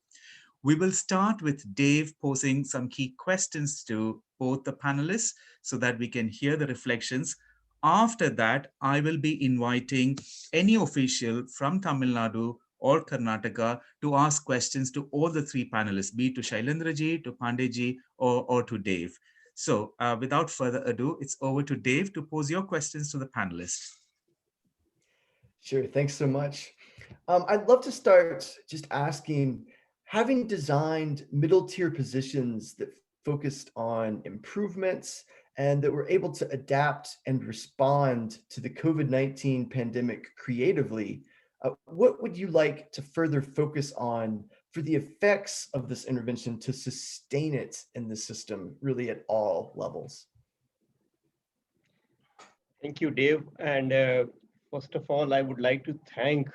We will start with Dave posing some key questions to both the panelists so that we can hear the reflections. After that, I will be inviting any official from Tamil Nadu or Karnataka to ask questions to all the three panelists, be it to Shailendra ji, to Pandey ji, or to Dave. So without further ado, it's over to Dave to pose your questions to the panelists. Sure, thanks so much. I'd love to start just asking, having designed middle tier positions that focused on improvements and that were able to adapt and respond to the COVID-19 pandemic creatively, what would you like to further focus on for the effects of this intervention to sustain it in the system really at all levels? Thank you, Dave. And first of all, I would like to thank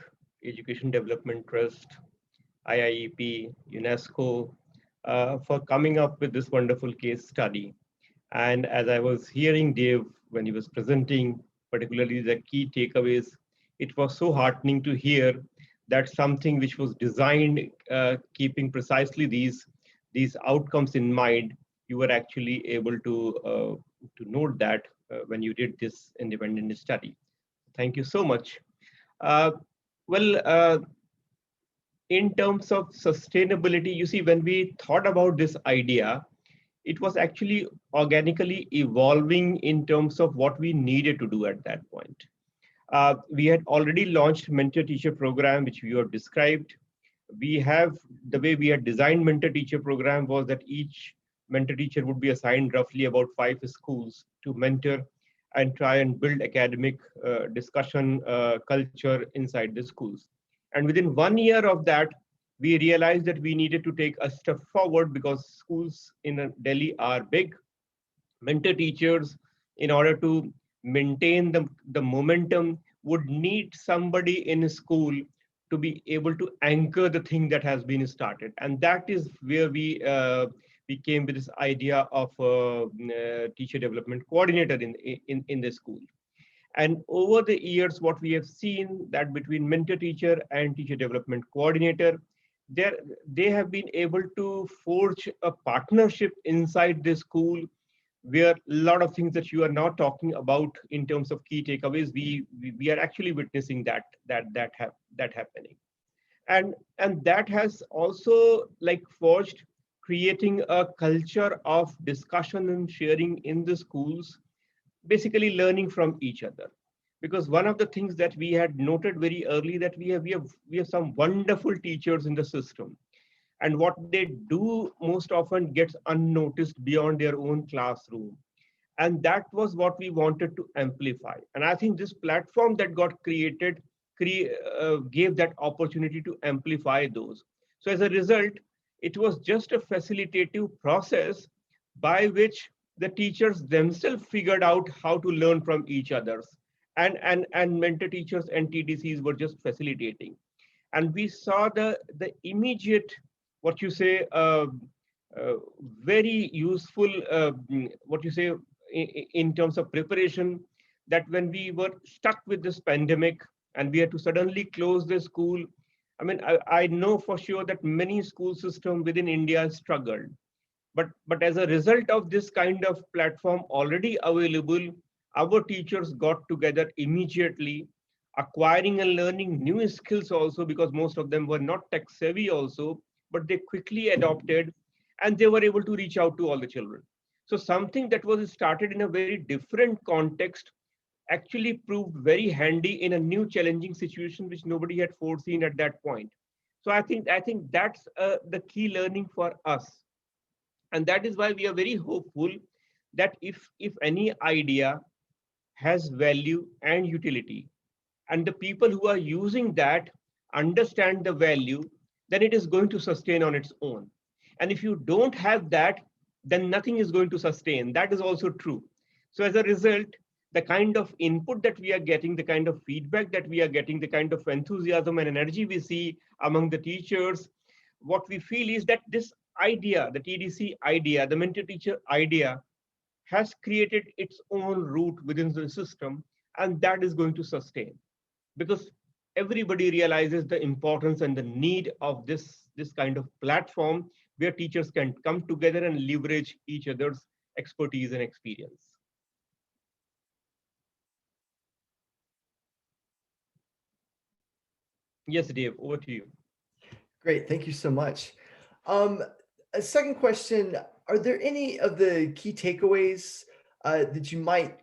Education Development Trust, IIEP, UNESCO, for coming up with this wonderful case study. And as I was hearing Dave when he was presenting, particularly the key takeaways, it was so heartening to hear that something which was designed keeping precisely these outcomes in mind, you were actually able to note that when you did this independent study. Thank you so much. Uh, well, in terms of sustainability, you see, when we thought about this idea, it was actually organically evolving in terms of what we needed to do at that point. We had already launched mentor-teacher program, which you have described. We have, the way we had designed mentor-teacher program was that each mentor-teacher would be assigned roughly about 5 schools to mentor and try and build academic discussion culture inside the schools. And within 1 year of that, we realized that we needed to take a step forward because schools in Delhi are big. Mentor teachers, in order to maintain the momentum, would need somebody in a school to be able to anchor the thing that has been started. And that is where we came with this idea of teacher development coordinator in the school. And over the years, what we have seen that between mentor teacher and teacher development coordinator, they have been able to forge a partnership inside the school where a lot of things that you are now talking about in terms of key takeaways, we are actually witnessing that happening. And that has also like forged creating a culture of discussion and sharing in the schools, basically learning from each other. Because one of the things that we had noted very early that we have some wonderful teachers in the system, and what they do most often gets unnoticed beyond their own classroom. And that was what we wanted to amplify. And I think this platform that got created gave that opportunity to amplify those. So as a result, it was just a facilitative process by which the teachers themselves figured out how to learn from each others. And mentor teachers and TDCs were just facilitating. And we saw the immediate, what you say, very useful, what you say, in terms of preparation, that when we were stuck with this pandemic and we had to suddenly close the school, I mean, I know for sure that many school systems within India struggled. But as a result of this kind of platform already available, our teachers got together immediately, acquiring and learning new skills also, because most of them were not tech savvy also, but they quickly adopted and they were able to reach out to all the children. So something that was started in a very different context actually proved very handy in a new challenging situation which nobody had foreseen at that point. So I think that's the key learning for us. And that is why we are very hopeful that if any idea has value and utility, and the people who are using that understand the value, then it is going to sustain on its own. And if you don't have that, then nothing is going to sustain. That is also true. So as a result, the kind of input that we are getting, the kind of feedback that we are getting, the kind of enthusiasm and energy we see among the teachers, what we feel is that this idea, the TDC idea, the mentor teacher idea, has created its own root within the system, and that is going to sustain. Because everybody realizes the importance and the need of this kind of platform where teachers can come together and leverage each other's expertise and experience. Yes, Dave, over to you. Great, thank you so much. A second question, are there any of the key takeaways that you might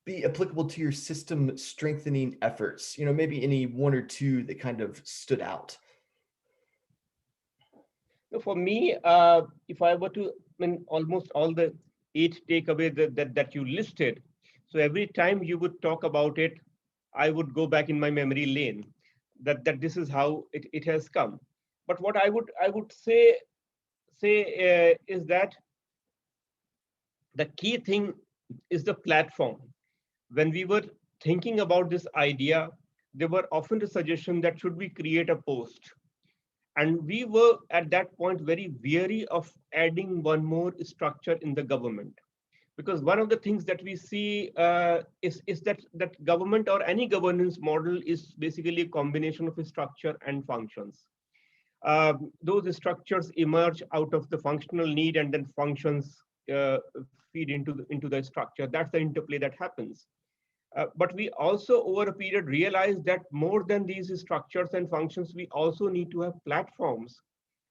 be applicable to your system strengthening efforts? You know, maybe any one or two that kind of stood out. For me, if I were to, I mean, almost all the 8 takeaways that you listed, so every time you would talk about it, I would go back in my memory lane that this is how it has come. But what I would say is that the key thing is the platform. When we were thinking about this idea, there were often the suggestion that should we create a post. And we were at that point very wary of adding one more structure in the government. Because one of the things that we see is that government or any governance model is basically a combination of a structure and functions. Those structures emerge out of the functional need, and then functions feed into the structure. That's the interplay that happens. But we also, over a period, realized that more than these structures and functions, we also need to have platforms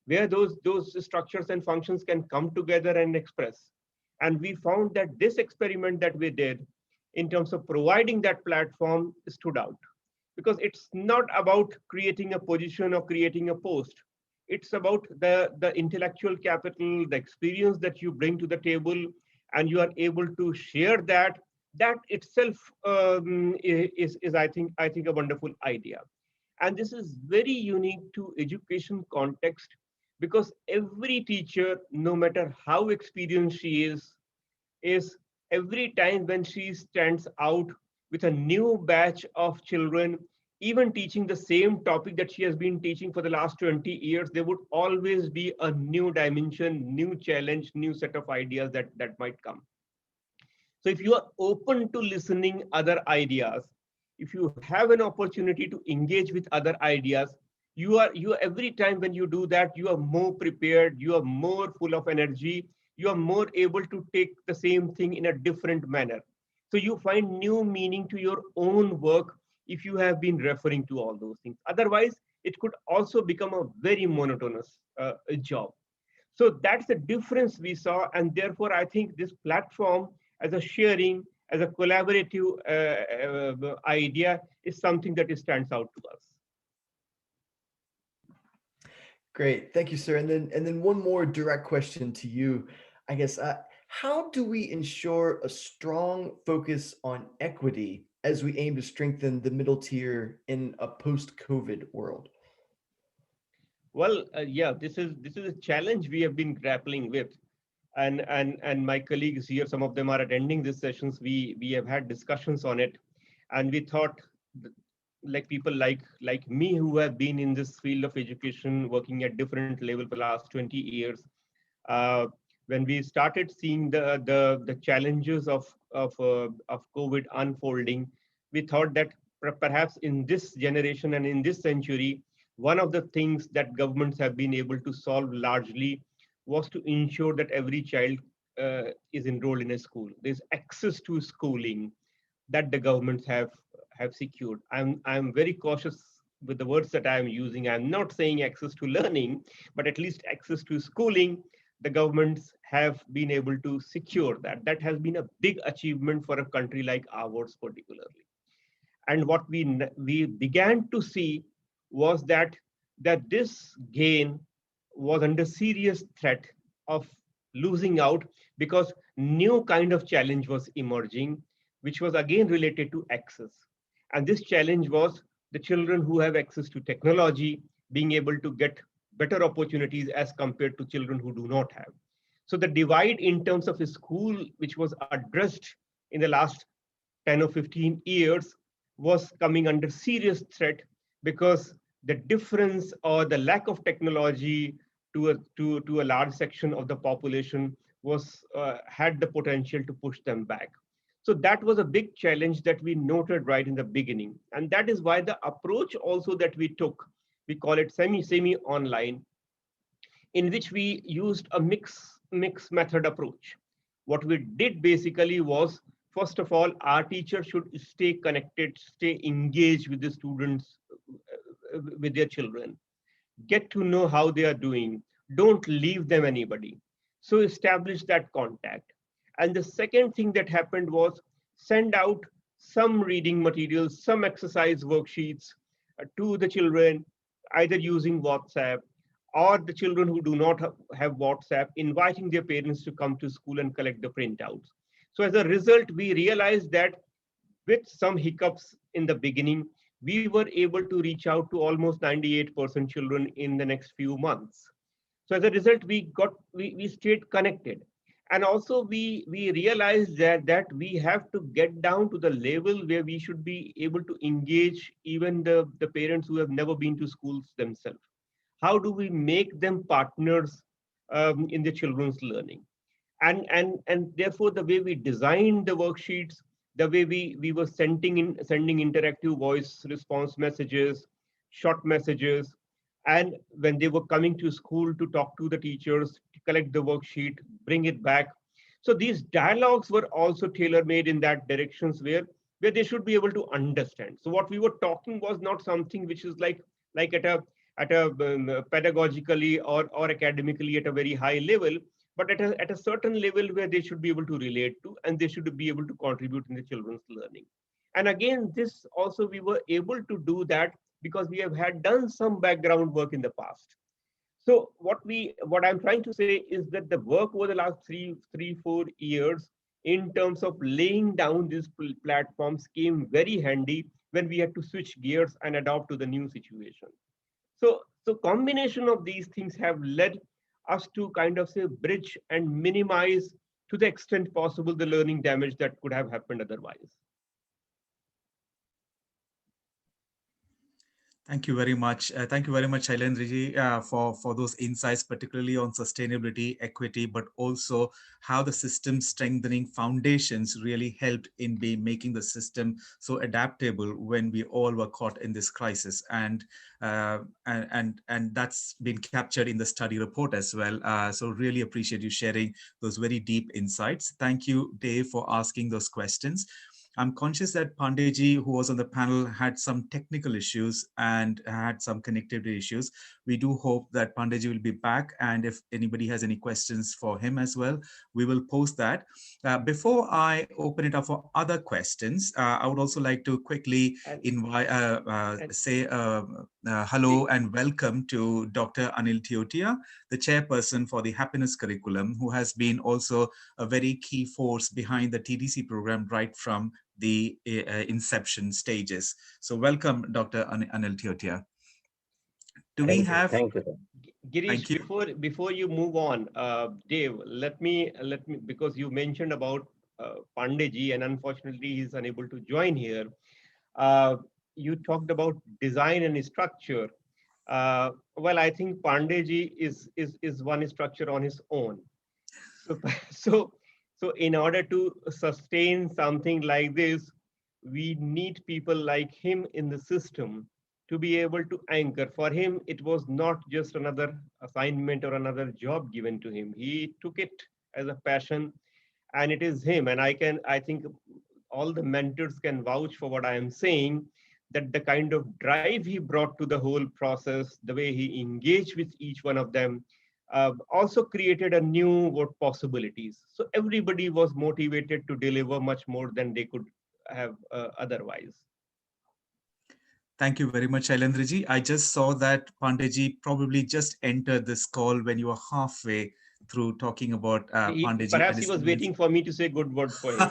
where those structures and functions can come together and express. And we found that this experiment that we did in terms of providing that platform stood out, because it's not about creating a position or creating a post. It's about the intellectual capital, the experience that you bring to the table, and you are able to share that. That itself is I think a wonderful idea. And this is very unique to education context, because every teacher, no matter how experienced she is every time when she stands out with a new batch of children, even teaching the same topic that she has been teaching for the last 20 years, there would always be a new dimension, new challenge, new set of ideas that might come. So if you are open to listening other ideas, if you have an opportunity to engage with other ideas, you every time when you do that, you are more prepared, you are more full of energy, you are more able to take the same thing in a different manner. So you find new meaning to your own work if you have been referring to all those things. Otherwise, it could also become a very monotonous job. So that's the difference we saw. And therefore, I think this platform as a sharing, as a collaborative idea is something that stands out to us. Great, thank you, sir. And then one more direct question to you, I guess. How do we ensure a strong focus on equity as we aim to strengthen the middle tier in a post-COVID world? Well, yeah, this is a challenge we have been grappling with, and my colleagues here, some of them are attending these sessions. We have had discussions on it, and we thought, like people like me who have been in this field of education, working at different level for the last 20 years, when we started seeing the challenges of COVID unfolding, we thought that perhaps in this generation and in this century, one of the things that governments have been able to solve largely was to ensure that every child is enrolled in a school. There's access to schooling that the governments have secured. I'm very cautious with the words that I'm using. I'm not saying access to learning, but at least access to schooling. The governments have been able to secure that. That has been a big achievement for a country like ours, particularly. And what we began to see was that this gain was under serious threat of losing out, because new kind of challenge was emerging, which was again related to access. And this challenge was the children who have access to technology being able to get better opportunities as compared to children who do not have. So the divide in terms of a school, which was addressed in the last 10 or 15 years, was coming under serious threat, because the difference or the lack of technology to a large section of the population was had the potential to push them back. So that was a big challenge that we noted right in the beginning. And that is why the approach also that we took, we call it semi-online, in which we used a mix method approach. What we did basically was, first of all, our teachers should stay connected, stay engaged with the students, with their children, get to know how they are doing, don't leave them anybody. So establish that contact. And the second thing that happened was send out some reading materials, some exercise worksheets to the children, either using WhatsApp, or the children who do not have WhatsApp, inviting their parents to come to school and collect the printouts. So as a result, we realized that with some hiccups in the beginning, we were able to reach out to almost 98% children in the next few months. So as a result, we stayed connected. And also we realized that we have to get down to the level where we should be able to engage even the parents who have never been to schools themselves. how do we make them partners in the children's learning? And therefore, the way we designed the worksheets, the way we were sending interactive voice response messages, short messages, and when they were coming to school to talk to the teachers, to collect the worksheet, bring it back. So these dialogues were also tailor-made in that directions where they should be able to understand. So what we were talking was not something which is like at a pedagogically or academically at a very high level, but at a certain level where they should be able to relate to and they should be able to contribute in the children's learning. And again, this also we were able to do that because we have had done some background work in the past. So what I'm trying to say is that the work over the last 4 years in terms of laying down these platforms came very handy when we had to switch gears and adapt to the new situation. So combination of these things have led us to kind of say bridge and minimize to the extent possible the learning damage that could have happened otherwise. Thank you very much. Thank you very much, Shailendra-ji, for those insights, particularly on sustainability, equity, but also how the system strengthening foundations really helped in making the system so adaptable when we all were caught in this crisis. And that's been captured in the study report as well. So really appreciate you sharing those very deep insights. Thank you, Dave, for asking those questions. I'm conscious that Pandeyji, who was on the panel, had some technical issues and had some connectivity issues. We do hope that Pandeyji will be back, and if anybody has any questions for him as well, we will post that. Before I open it up for other questions, I would also like to quickly invite, say hello and welcome to Dr. Anil Teotia, the chairperson for the Happiness Curriculum, who has been also a very key force behind the TDC program right from the inception stages. So welcome, Dr. Anil Teotia. Do we have? Thank you. Girish, before you move on, Dave, let me because you mentioned about Pandeyji, and unfortunately he's unable to join here. You talked about design and structure. Well, I think Pandeyji is one structure on his own. So in order to sustain something like this, we need people like him in the system to be able to anchor. For him, it was not just another assignment or another job given to him. He took it as a passion, and it is him. And I think all the mentors can vouch for what I am saying, that the kind of drive he brought to the whole process, the way he engaged with each one of them, also created a new possibilities. So everybody was motivated to deliver much more than they could have otherwise. Thank you very much, Shailendra-ji. I just saw that Pandeyji probably just entered this call when you were halfway through talking about Pandeyji. Perhaps he was waiting for me to say good words for him.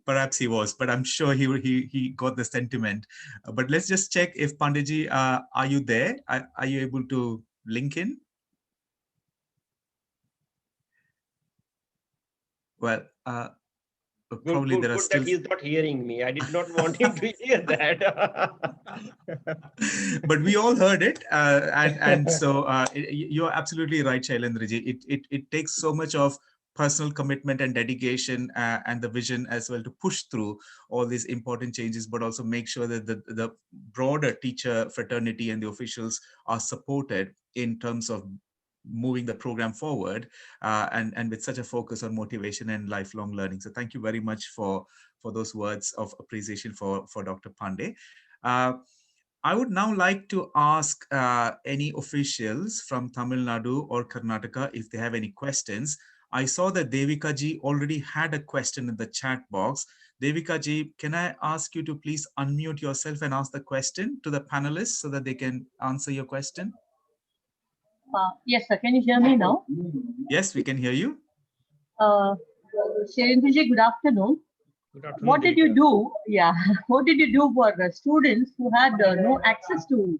Perhaps he was, but I'm sure he got the sentiment. But let's just check if Pandeyji, are you there? Are you able to link in? Well, probably there are still. That he's not hearing me. I did not want him to hear that. But we all heard it, and so you're absolutely right, Shailendra-ji. It takes so much of personal commitment and dedication and the vision as well to push through all these important changes, but also make sure that the broader teacher fraternity and the officials are supported in terms of moving the program forward and with such a focus on motivation and lifelong learning. So thank you very much for those words of appreciation for Dr. Pandey. I would now like to ask any officials from Tamil Nadu or Karnataka if they have any questions. I saw that Devika ji already had a question in the chat box. Devika ji, can I ask you to please unmute yourself and ask the question to the panelists so that they can answer your question? Yes, sir. Can you hear me now? Yes, we can hear you. Shailendra ji, good afternoon. Good afternoon. What did you do? Yeah, what did you do for students who had no access to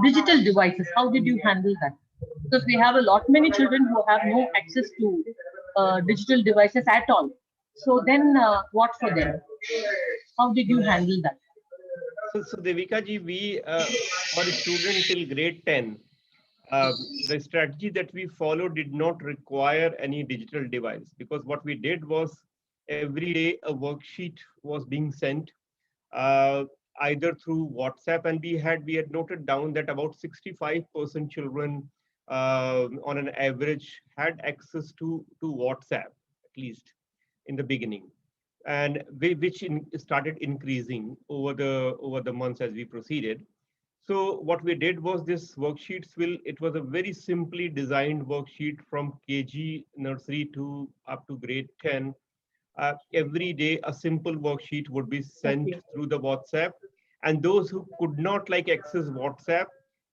digital devices? How did you handle that? Because we have a lot many children who have no access to digital devices at all. So then what for them? How did you handle that? So Devika ji, we for a student till grade 10, the strategy that we followed did not require any digital device, because what we did was every day a worksheet was being sent uh, either through WhatsApp, and we had noted down that about 65% children on an average had access to WhatsApp, at least in the beginning, and which started increasing over the months as we proceeded. So what we did was this worksheets it was a very simply designed worksheet from KG nursery to up to grade 10. Every day a simple worksheet would be sent Okay. through the WhatsApp, and those who could not like access WhatsApp,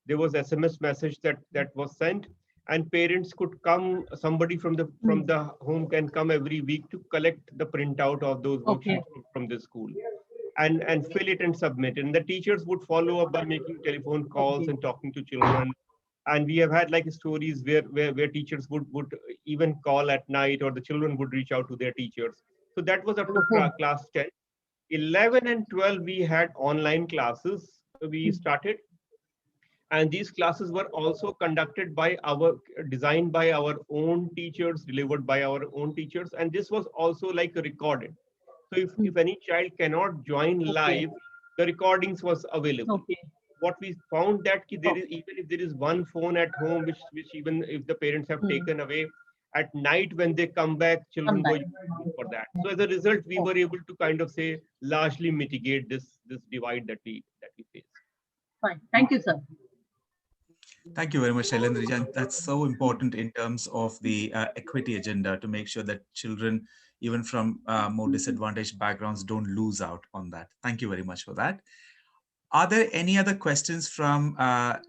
there was SMS message that was sent, and parents could come, somebody from Hmm. the home can come every week to collect the printout of those Okay. worksheets from the school and fill it and submit. And the teachers would follow up by making telephone calls Okay. and talking to children. And we have had like stories where teachers would even call at night, or the children would reach out to their teachers. So that was up to Oh. class 10. 11 and 12, we had online classes we Hmm. started. And these classes were also conducted by designed by our own teachers, delivered by our own teachers. And this was also like recorded. So Hmm. if any child cannot join Okay. live, the recordings was available. Okay. What we found that there Oh. is, even if there is one phone at home, which even if the parents have Hmm. taken away, at night when they come back, Come children back. were using for that. So as a result, we Oh, were able to kind of say largely mitigate this divide that we face. fine. Thank you, sir. Thank you very much, Shailendra. And that's so important in terms of the equity agenda, to make sure that children, even from more disadvantaged backgrounds, don't lose out on that. Thank you very much for that. Are there any other questions from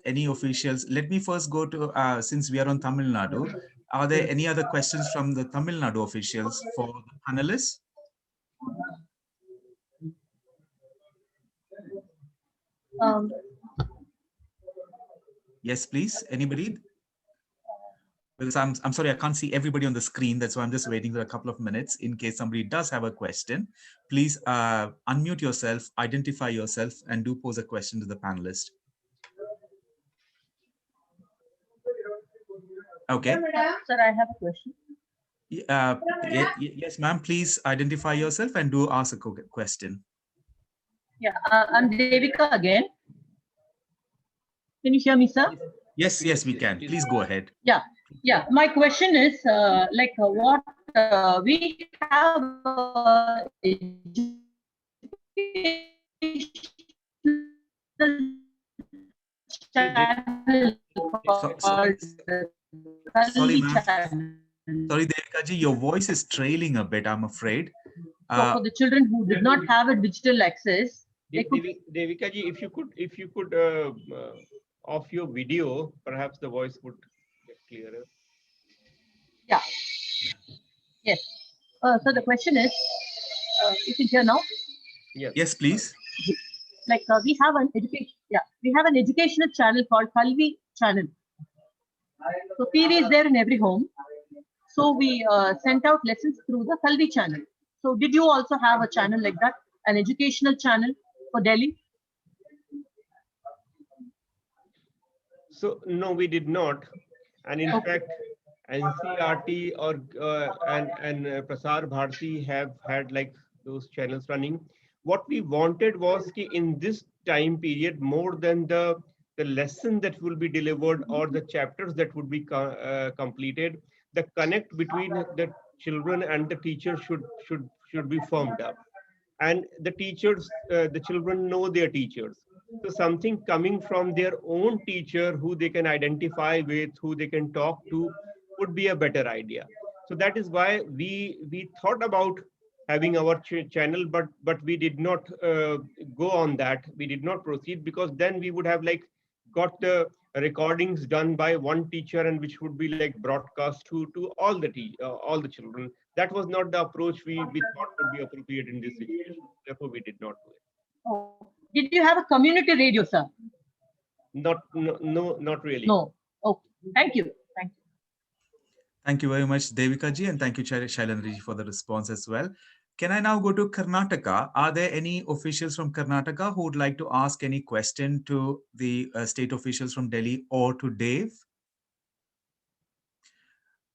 any officials? Let me first go to, since we are on Tamil Nadu, are there any other questions from the Tamil Nadu officials for the panelists? Um, Yes, please. Anybody? Because I'm sorry, I can't see everybody on the screen. That's why I'm just waiting for a couple of minutes in case somebody does have a question. Please unmute yourself, identify yourself, and do pose a question to the panelist. Okay. sir, I have a question. Yes, ma'am. Please identify yourself and do ask a question. Yeah, I'm Devika again. Can you hear me, sir? Yes, we can. Please go ahead. Yeah, yeah. My question is what we have channel called Sorry, Kalvi ma'am. channel. Sorry, Devika ji, your voice is trailing a bit, I'm afraid. So for the children who did not have a digital access, they could. Devika ji, if you could off your video, perhaps the voice would get clearer. Yeah. Yes. So the question is, you can hear now. Yes, please. Like we have an education. Yeah, we have an educational channel called Kalvi channel. So TV is there in every home. So we sent out lessons through the Kalvi channel. So did you also have a channel like that, an educational channel for Delhi? So no, we did not. And in fact, NCRT or and Prasar Bharati have had like those channels running. What we wanted was ki in this time period, more than the lesson that will be delivered or the chapters that would be completed, the connect between the children and the teacher should be firmed up. And the teachers, the children know their teachers. So something coming from their own teacher who they can identify with, who they can talk to, would be a better idea. So that is why we thought about having our channel, but we did not go on that. We did not proceed, because then we would have like got the recordings done by one teacher, and which would be like broadcast to all the children. That was not the approach we thought would be appropriate in this situation. Therefore, we did not do it. Oh. Did you have a community radio, sir? No, not really. No. Okay. Thank you. Thank you. Thank you very much, Devika ji, and thank you, Shailendra ji, for the response as well. Can I now go to Karnataka? Are there any officials from Karnataka who would like to ask any question to the state officials from Delhi or to Dave?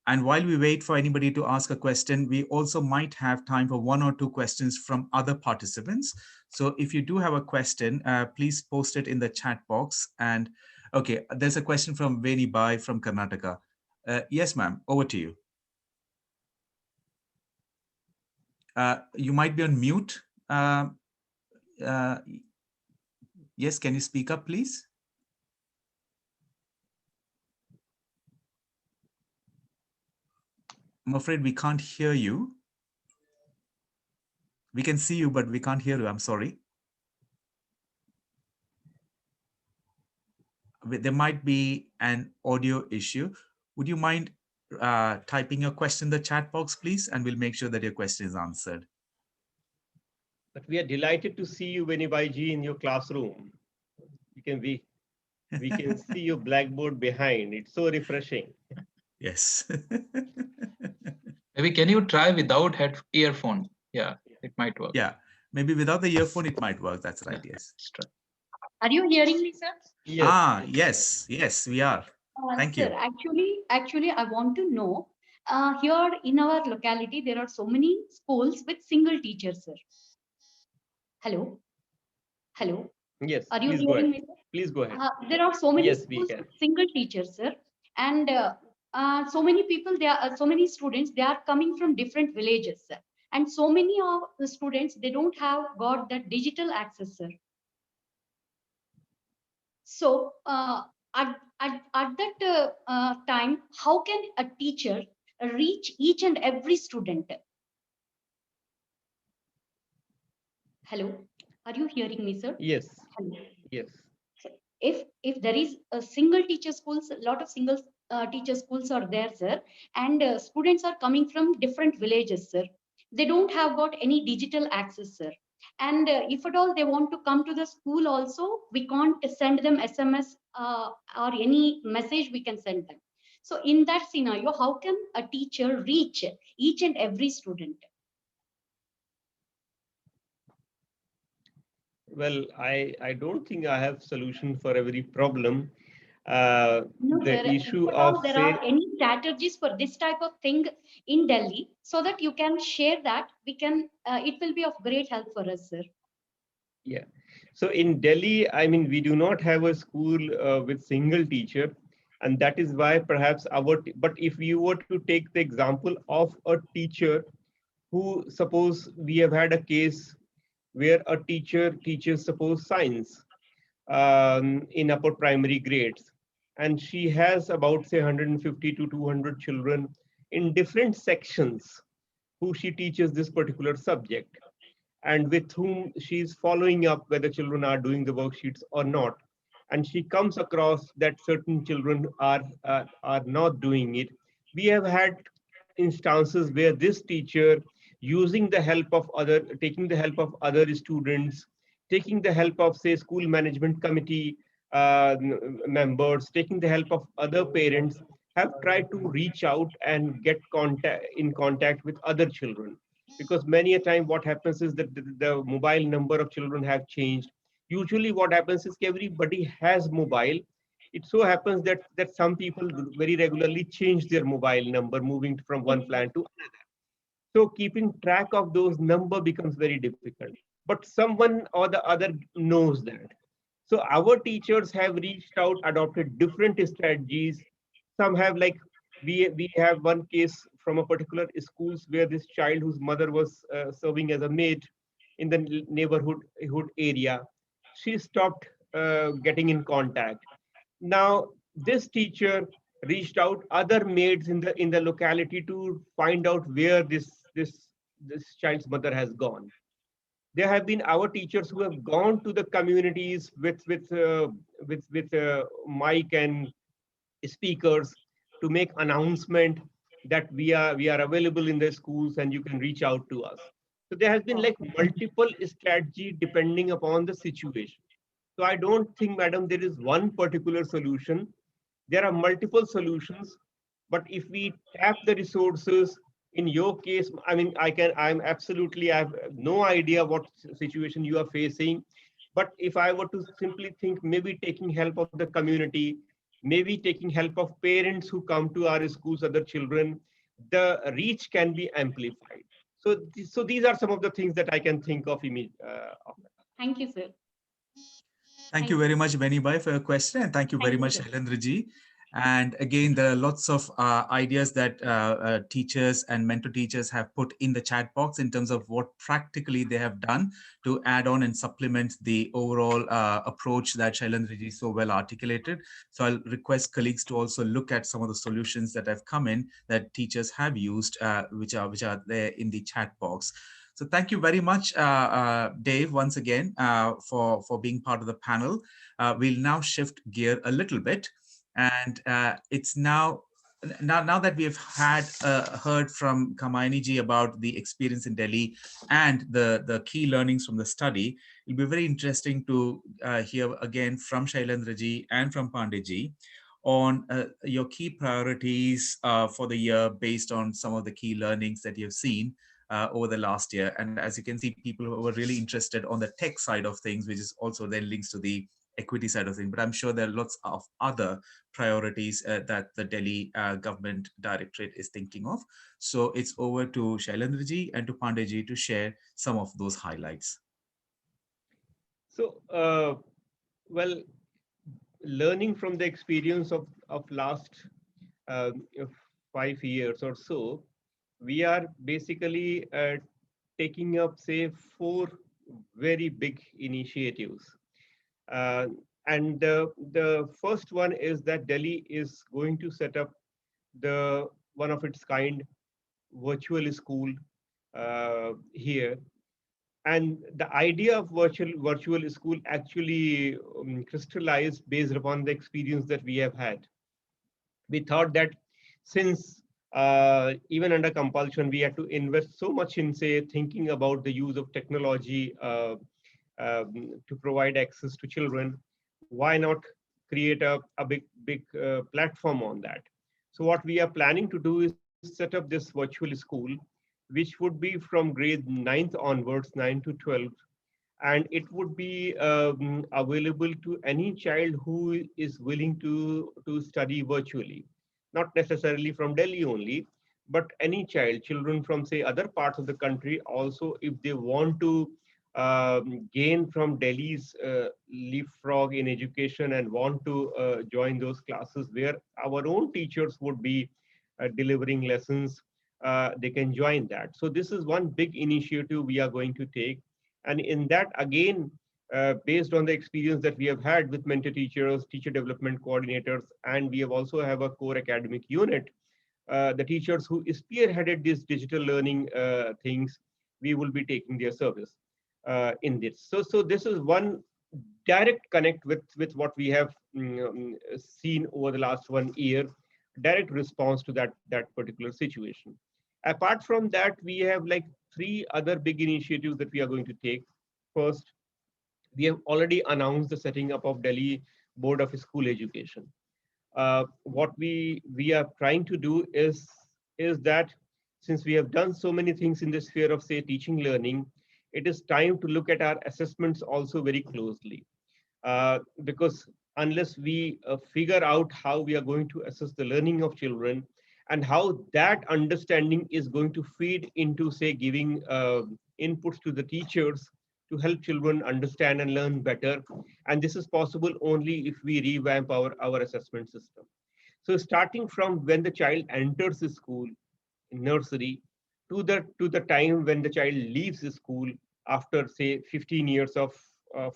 And while we wait for anybody to ask a question, we also might have time for 1 or 2 questions from other participants. So if you do have a question, please post it in the chat box. And okay, there's a question from Veni Bai from Karnataka. Yes, ma'am, over to you. You might be on mute. Yes, can you speak up, please? I'm afraid we can't hear you. We can see you, but we can't hear you. I'm sorry. There might be an audio issue. Would you mind typing your question in the chat box, please? And we'll make sure that your question is answered. But we are delighted to see you, Venibai-ji, in your classroom. We can see your blackboard behind. It's so refreshing. Yes. Maybe can you try without earphone? Yeah, it might work. Yeah, maybe without the earphone, it might work. That's right, yes. Are you hearing me, sir? Yes. Yes, we are. Thank you. Sir, actually, I want to know, here in our locality, there are so many schools with single teachers, sir. Hello? Yes, are you please hearing go ahead. me, sir? Please go ahead. There are so many Yes, schools with single teachers, sir. And so many people, so many students, they are coming from different villages, sir. And so many of the students, they don't have got that digital access, sir. So at that time, how can a teacher reach each and every student? Hello, are you hearing me, sir? Yes. Hello. Yes. If there is a single teacher schools, a lot of single teacher schools are there, sir, and students are coming from different villages, sir. They don't have got any digital access, sir. And if at all they want to come to the school also, we can't send them SMS or any message we can send them. So in that scenario, how can a teacher reach each and every student? Well, I don't think I have solution for every problem. No, The sir. issue If at of all there are any strategies for this type of thing in Delhi, so that you can share that, we can. It will be of great help for us, sir. Yeah. So in Delhi, I mean, we do not have a school with single teacher, and that is why perhaps but if you were to take the example of a teacher who, suppose we have had a case where a teacher teaches, suppose, science in upper primary grades, and she has about, say, 150 to 200 children in different sections who she teaches this particular subject, and with whom she's following up whether children are doing the worksheets or not. And she comes across that certain children are not doing it. We have had instances where this teacher, using the help of taking the help of other students, taking the help of, say, school management committee members, taking the help of other parents, have tried to reach out and get in contact with other children. Because many a time what happens is that the mobile number of children have changed. Usually what happens is everybody has mobile. It so happens that some people very regularly change their mobile number, moving from one plan to another. So keeping track of those number becomes very difficult. But someone or the other knows that. So our teachers have reached out, adopted different strategies. Some have, like, we have one case from a particular schools where this child whose mother was serving as a maid in the neighborhood area, she stopped getting in contact. Now this teacher reached out other maids in the locality to find out where this child's mother has gone. There have been our teachers who have gone to the communities with mic and speakers to make announcement that we are available in the schools and you can reach out to us. So there has been like multiple strategy depending upon the situation. So I don't think, madam, there is one particular solution. There are multiple solutions, but if we tap the resources, in your case, I mean, I'm absolutely, I have no idea what situation you are facing. But if I were to simply think, maybe taking help of the community, maybe taking help of parents who come to our schools, other children, the reach can be amplified. So, so these are some of the things that I can think of immediately. Thank you, sir. Thank you very much, Benny Bhai, for your question. And thank you very much, sir. Shailendra-ji. And again, there are lots of ideas that teachers and mentor teachers have put in the chat box in terms of what practically they have done to add on and supplement the overall approach that Shailendra-ji so well articulated. So I'll request colleagues to also look at some of the solutions that have come in that teachers have used, which are there in the chat box. So thank you very much, Dave, once again, for being part of the panel. We'll now shift gear a little bit. And it's now that we have heard from Kamaini ji about the experience in Delhi and the key learnings from the study, it'll be very interesting to hear again from Shailendra ji and from Pandey ji on your key priorities for the year based on some of the key learnings that you've seen over the last year. And as you can see, people who were really interested on the tech side of things, which is also then links to the equity side of things. But I'm sure there are lots of other priorities that the Delhi government directorate is thinking of. So it's over to Shailendra ji and to Pandey ji to share some of those highlights. So, well, learning from the experience of last 5 years or so, we are basically taking up, say, 4 very big initiatives. And the first one is that Delhi is going to set up the one of its kind virtual school here. And the idea of virtual school actually crystallized based upon the experience that we have had. We thought that since even under compulsion, we had to invest so much in, say, thinking about the use of technology to provide access to children, why not create a big platform on that? So what we are planning to do is set up this virtual school, which would be from grade 9th onwards, 9 to 12, and it would be available to any child who is willing to study virtually, not necessarily from Delhi only, but any child, children from, say, other parts of the country also, if they want to gain from Delhi's leapfrog in education and want to join those classes where our own teachers would be delivering lessons, they can join that. So this is one big initiative we are going to take. And in that, again, based on the experience that we have had with mentor teachers, teacher development coordinators, and we have also have a core academic unit, the teachers who spearheaded these digital learning things, we will be taking their service in this. So this is one direct connect with what we have seen over the last 1 year, direct response to that particular situation. Apart from that, we have like 3 other big initiatives that we are going to take. First, we have already announced the setting up of Delhi Board of School Education. What we are trying to do is that since we have done so many things in the sphere of, say, teaching learning, it is time to look at our assessments also very closely. Because unless we figure out how we are going to assess the learning of children and how that understanding is going to feed into, say, giving inputs to the teachers to help children understand and learn better. And this is possible only if we revamp our assessment system. So starting from when the child enters the school, in nursery, to the time when the child leaves the school after, say, 15 years of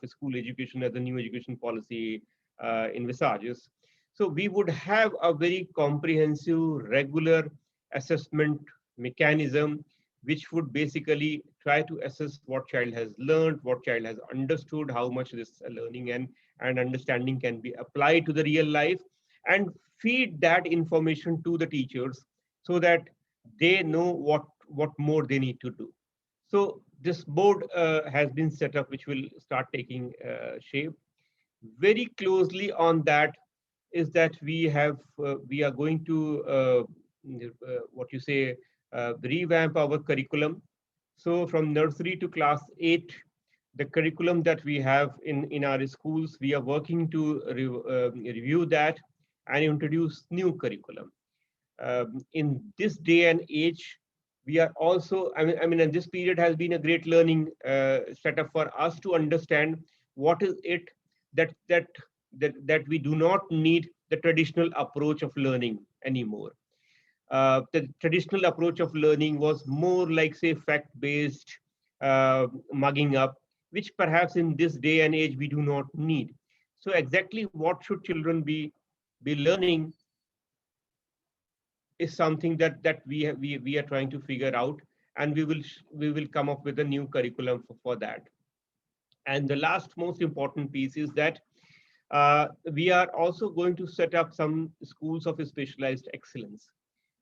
school education as the new education policy envisages. So we would have a very comprehensive, regular assessment mechanism, which would basically try to assess what child has learned, what child has understood, how much this learning and understanding can be applied to the real life, and feed that information to the teachers so that they know what more they need to do. So this board has been set up, which will start taking shape. Very closely on that is that we are going to what you say revamp our curriculum. So from nursery to class 8, the curriculum that we have in our schools, we are working to review that and introduce new curriculum. In this day and age, we are also, and this period has been a great learning setup for us to understand what is it that we do not need the traditional approach of learning anymore. The traditional approach of learning was more like, say, fact-based, mugging up, which perhaps in this day and age we do not need. So exactly what should children be learning is something that we are trying to figure out, and we will come up with a new curriculum for that. And the last most important piece is that we are also going to set up some schools of specialized excellence,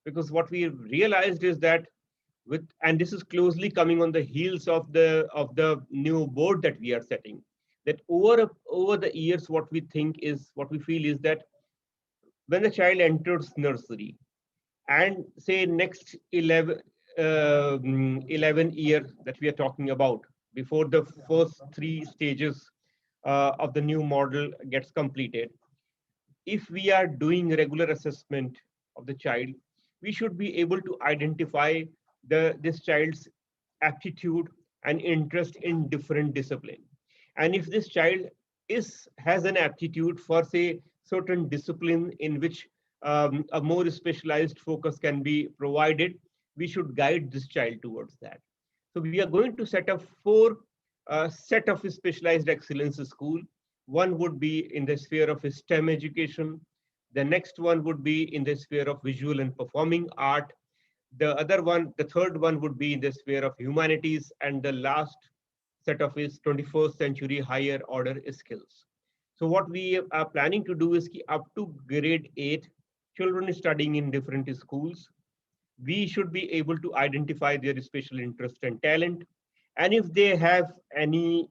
because what we realized is that and this is closely coming on the heels of the new board that we are setting, that over the years what we feel is that when the child enters nursery and say next 11 years that we are talking about, before the first 3 stages of the new model gets completed, if we are doing regular assessment of the child, we should be able to identify this child's aptitude and interest in different discipline. And if this child has an aptitude for, say, certain discipline in which a more specialized focus can be provided, we should guide this child towards that. So we are going to set up 4 set of specialized excellence school. One would be in the sphere of STEM education. The next one would be in the sphere of visual and performing art. The third one would be in the sphere of humanities, and the last set of is 21st century higher order skills. So what we are planning to do is up to grade 8, children studying in different schools, we should be able to identify their special interest and talent. And if they have any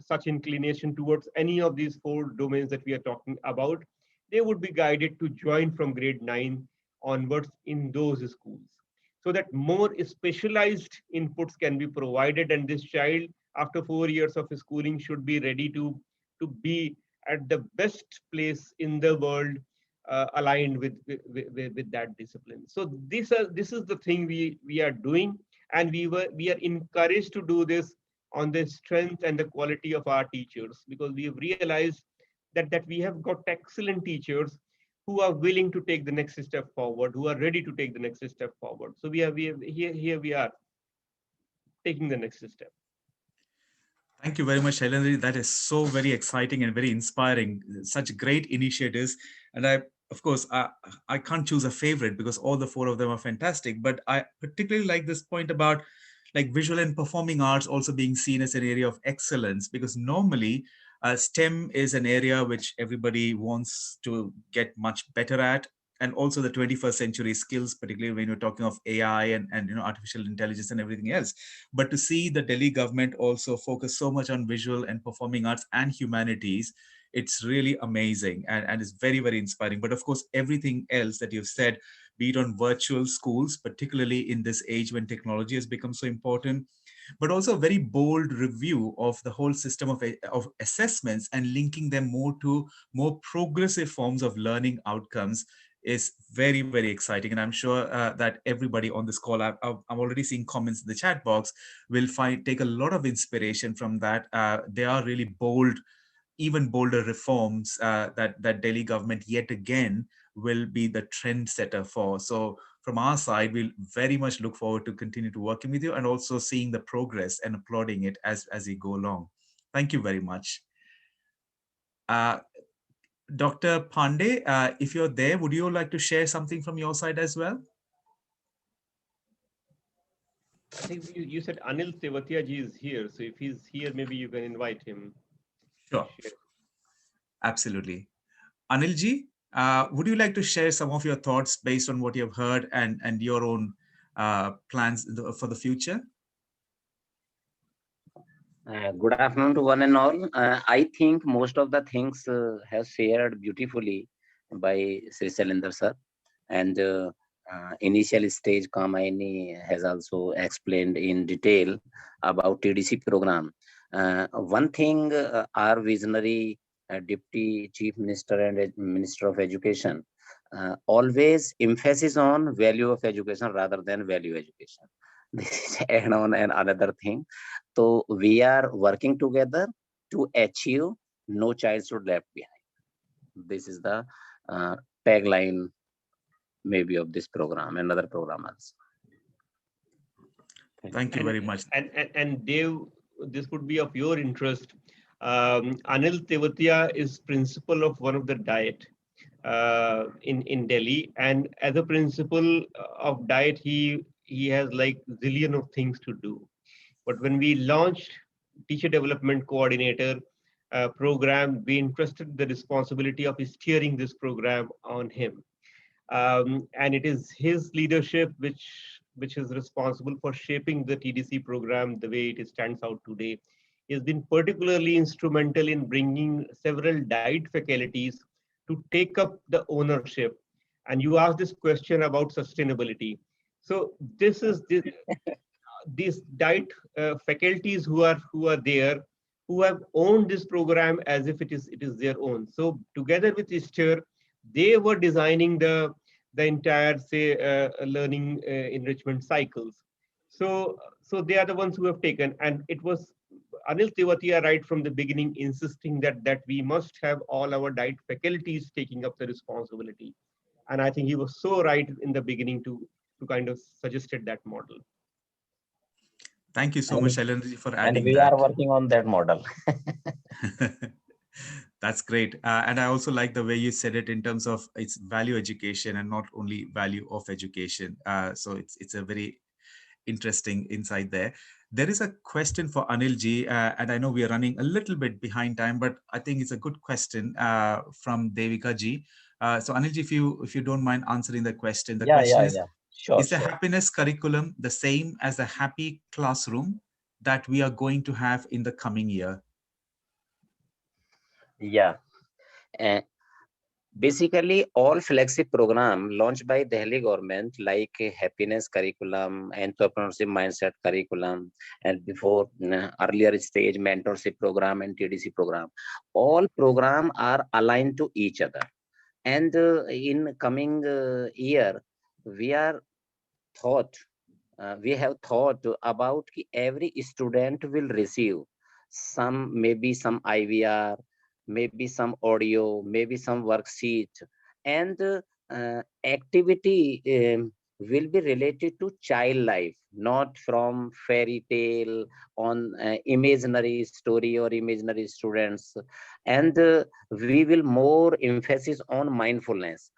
such inclination towards any of these 4 domains that we are talking about, they would be guided to join from grade 9 onwards in those schools, so that more specialized inputs can be provided, and this child after 4 years of schooling should be ready to be at the best place in the world, aligned with that discipline. So this is the thing we are doing, and we are encouraged to do this on the strength and the quality of our teachers, because we have realized that we have got excellent teachers who are willing to take the next step forward, who are ready to take the next step forward. So here we are taking the next step. Thank you very much, Shailendra. That is so very exciting and very inspiring. Such great initiatives. And of course, I can't choose a favorite because all the 4 of them are fantastic. But I particularly like this point about like visual and performing arts also being seen as an area of excellence, because normally STEM is an area which everybody wants to get much better at. And also the 21st century skills, particularly when you're talking of AI and artificial intelligence and everything else. But to see the Delhi government also focus so much on visual and performing arts and humanities, it's really amazing and it's very, very inspiring. But of course, everything else that you've said, be it on virtual schools, particularly in this age when technology has become so important, but also a very bold review of the whole system of assessments and linking them more to more progressive forms of learning outcomes is very, very exciting. And I'm sure that everybody on this call, I'm already seeing comments in the chat box, will take a lot of inspiration from that. They are really bold, even bolder reforms that Delhi government yet again will be the trendsetter for. So from our side, we'll very much look forward to continue to working with you and also seeing the progress and applauding it as we go along. Thank you very much. Dr. Pandey, if you're there, would you like to share something from your side as well? I think you said Anil Tewatia ji is here. So if he's here, maybe you can invite him. Sure. Absolutely. Anil ji, would you like to share some of your thoughts based on what you've heard and your own plans for the future? Good afternoon to one and all. I think most of the things have shared beautifully by Sri Shailendra sir. And initial stage, Kamaini has also explained in detail about TDC program. One thing our visionary Deputy Chief Minister and Minister of Education always emphasis on value of education rather than value education. This is add on and another thing. So we are working together to achieve no child should left behind. This is the tagline maybe of this program and other programs. Thank you very much. And Dev, this would be of your interest. Anil Tewatia is principal of one of the diet in Delhi, and as a principal of diet, he has like zillion of things to do. But when we launched Teacher Development Coordinator program, we entrusted the responsibility of steering this program on him. And it is his leadership which is responsible for shaping the TDC program the way it stands out today. He has been particularly instrumental in bringing several diet faculties to take up the ownership. And you asked this question about sustainability. So this is these diet faculties who are there, who have owned this program as if it is their own. So together with Esther, they were designing the entire, say, learning enrichment cycles. So they are the ones who have taken, and it was Anil Tewatia right from the beginning insisting that we must have all our diet faculties taking up the responsibility. And I think he was so right in the beginning to kind of suggested that model. Thank you so much, Shailendraji, for adding and we that. are working on that model. That's great. And I also like the way you said it in terms of its value education and not only value of education. So it's a very interesting insight there. There is a question for Anilji, and I know we are running a little bit behind time, but I think it's a good question from Devika ji. So Anilji, if you don't mind answering the question, the question is, Sure, is the happiness curriculum the same as the happy classroom that we are going to have in the coming year? Yeah. Basically, all flagship program launched by Delhi government like happiness curriculum, entrepreneurship mindset curriculum, and before earlier stage mentorship program and TDC program, all program are aligned to each other. And in coming year, we have thought about every student will receive maybe some IVR, maybe some audio, maybe some worksheet, and activity will be related to child life, not from fairy tale on imaginary story or imaginary students. And we will more emphasis on mindfulness.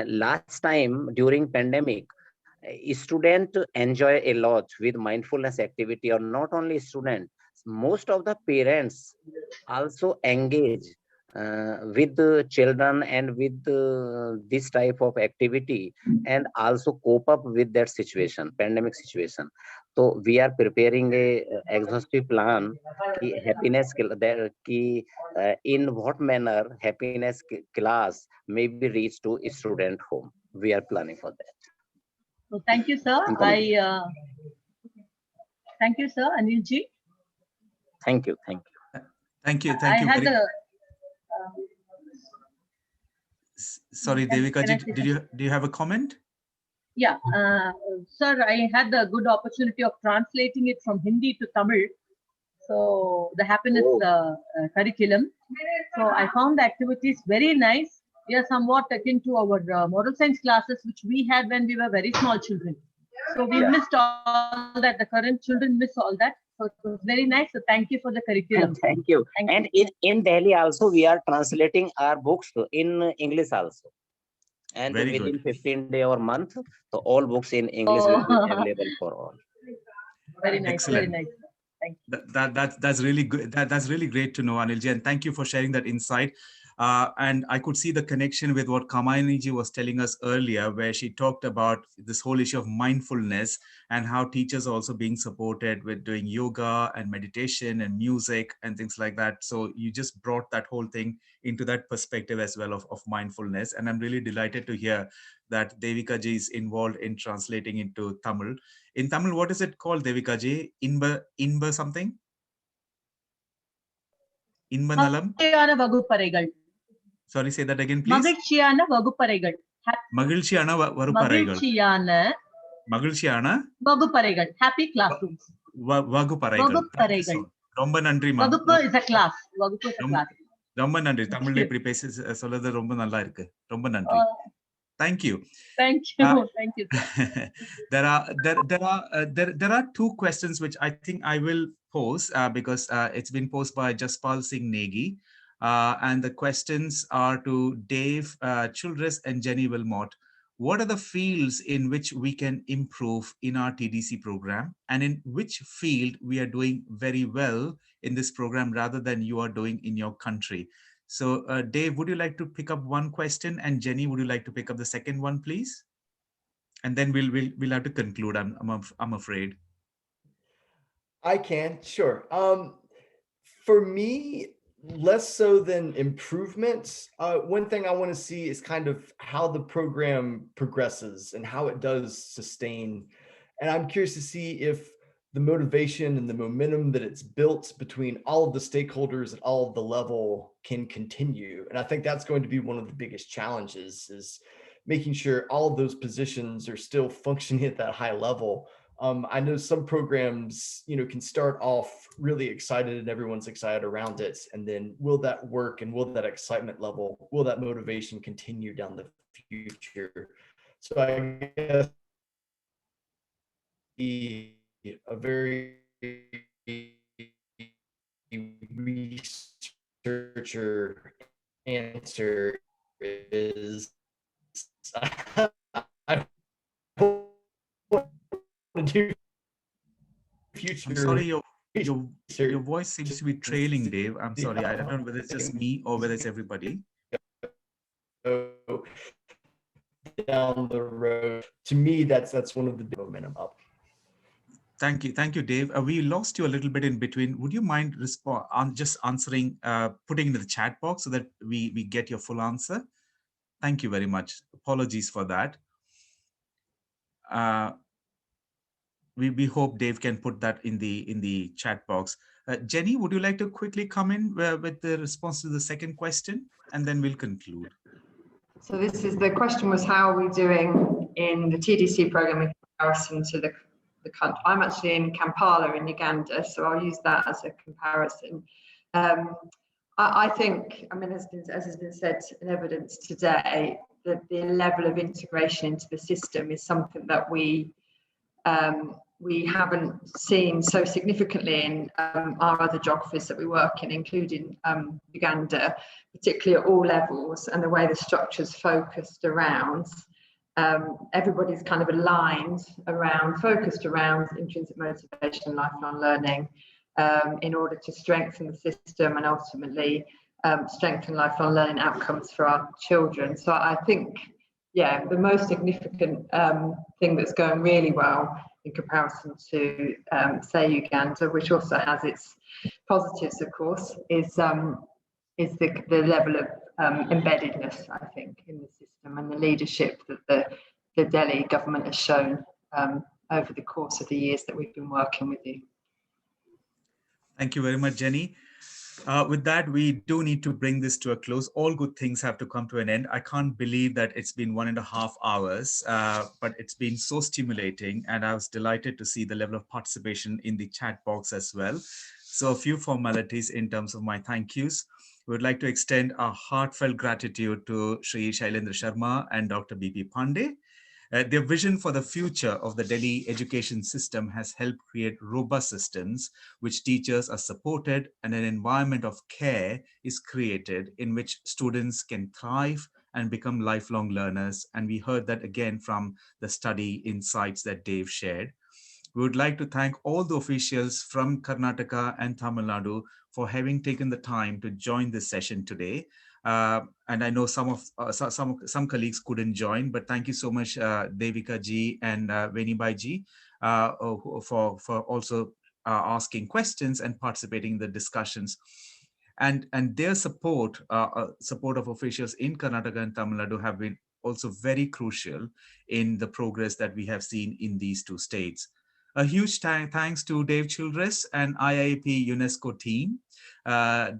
Last time during pandemic, student enjoy a lot with mindfulness activity, or not only student, most of the parents also engage with the children and with this type of activity, and also cope up with that situation, pandemic situation. So we are preparing a exhaustive plan happiness in what manner happiness class may be reached to student home. We are planning for that. So thank you, sir. Thank you, sir, Anilji. Thank you. Thank you. Sorry, Devika ji, do you have a comment? Yeah, sir, I had the good opportunity of translating it from Hindi to Tamil. So the happiness curriculum. So I found the activities very nice. They are somewhat akin to our moral science classes, which we had when we were very small children. So we missed all that. The current children miss all that. So it was very nice. So thank you for the curriculum. Thank you. And in Delhi also, we are translating our books in English also. And very within good. 15 days or month, so all books in English will be available for all. Very nice. Excellent. Very nice. Thank you. That's really good. That's really great to know, Anilji, and thank you for sharing that insight. And I could see the connection with what Kamayani was telling us earlier, where she talked about this whole issue of mindfulness and how teachers are also being supported with doing yoga and meditation and music and things like that. So you just brought that whole thing into that perspective as well of mindfulness. And I'm really delighted to hear that Devika ji is involved in translating into Tamil. In Tamil, what is it called, Devika ji? Inba something? Inba nalam? Sorry, say that again, please. மகிழ்ச்சியான வகுப்பறைகள். மகிழ்ச்சியான வகுப்பறைகள். மகிழ்ச்சியான வகுப்பறைகள். Happy classrooms. வகுப்பறைகள். ரொம்ப நன்றி. வகுப்பு is a class. வகுப்பு is a class. ரொம்ப நன்றி. தமிழ்ல இப்படி பேசி சொல்றது ரொம்ப நல்லா இருக்கு. ரொம்ப நன்றி. Thank you. Thank you. Thank you. There are two questions which I think I will pose because it's been posed by Jaspal Singh Negi. And the questions are to Dave Childress and Jenny Wilmot. What are the fields in which we can improve in our TDC program, and in which field we are doing very well in this program rather than you are doing in your country? So Dave, would you like to pick up one question, and Jenny, would you like to pick up the second one, please? And then we'll have to conclude, I'm afraid. I can, sure. For me, less so than improvements. One thing I want to see is kind of how the program progresses and how it does sustain. And I'm curious to see if the motivation and the momentum that it's built between all of the stakeholders at all of the level can continue. And I think that's going to be one of the biggest challenges, is making sure all of those positions are still functioning at that high level. I know some programs, can start off really excited and everyone's excited around it. And then will that work, and will that excitement level, will that motivation continue down the future? So I guess a very researcher answer is I do future. I'm sorry, your voice seems to be trailing, Dave. I'm sorry. I don't know whether it's just me or whether it's everybody. Down the road, to me, that's one of the big momentum up. Thank you, Dave. We lost you a little bit in between. Would you mind just answering, putting into the chat box so that we get your full answer? Thank you very much. Apologies for that. We hope Dave can put that in the chat box. Jenny, would you like to quickly come in with the response to the second question, and then we'll conclude. So the question was, how are we doing in the TDC program in comparison to the country? I'm actually in Kampala in Uganda, so I'll use that as a comparison. I think, as has been said in evidence today, that the level of integration into the system is something that we haven't seen so significantly in our other geographies that we work in, including Uganda, particularly at all levels, and the way the structure's focused around. Everybody's kind of aligned around, focused around intrinsic motivation and lifelong learning in order to strengthen the system and ultimately strengthen lifelong learning outcomes for our children. So I think, the most significant thing that's going really well in comparison to, say, Uganda, which also has its positives, of course, is the level of embeddedness, I think, in the system, and the leadership that the Delhi government has shown over the course of the years that we've been working with you. Thank you very much, Jenny. With that, we do need to bring this to a close. All good things have to come to an end. I can't believe that it's been 1.5 hours, but it's been so stimulating, and I was delighted to see the level of participation in the chat box as well. So a few formalities in terms of my thank yous. We would like to extend our heartfelt gratitude to Shri Shailendra Sharma and Dr. B.P. Pandey. Their vision for the future of the Delhi education system has helped create robust systems which teachers are supported, and an environment of care is created in which students can thrive and become lifelong learners. And we heard that again from the study insights that Dave shared. We would like to thank all the officials from Karnataka and Tamil Nadu for having taken the time to join this session today. And I know some colleagues couldn't join, but thank you so much, Devika ji and Venibai ji, for also asking questions and participating in the discussions. And their support of officials in Karnataka and Tamil Nadu have been also very crucial in the progress that we have seen in these two states. A huge thanks to Dave Childress and IIEP UNESCO team.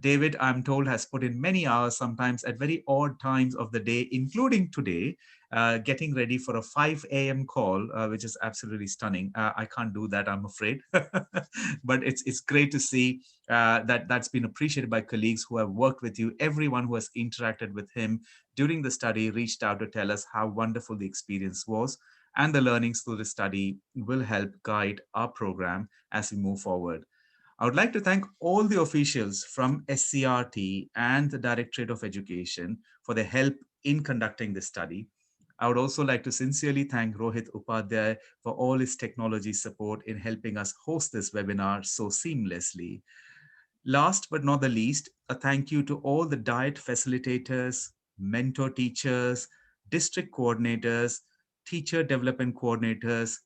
David, I'm told, has put in many hours, sometimes at very odd times of the day, including today, getting ready for a 5 a.m. call, which is absolutely stunning. I can't do that, I'm afraid. But it's great to see that's been appreciated by colleagues who have worked with you. Everyone who has interacted with him during the study reached out to tell us how wonderful the experience was. And the learnings through the study will help guide our program as we move forward. I would like to thank all the officials from SCRT and the Directorate of Education for their help in conducting this study. I would also like to sincerely thank Rohit Upadhyay for all his technology support in helping us host this webinar so seamlessly. Last but not the least, a thank you to all the diet facilitators, mentor teachers, district coordinators, teacher development coordinators,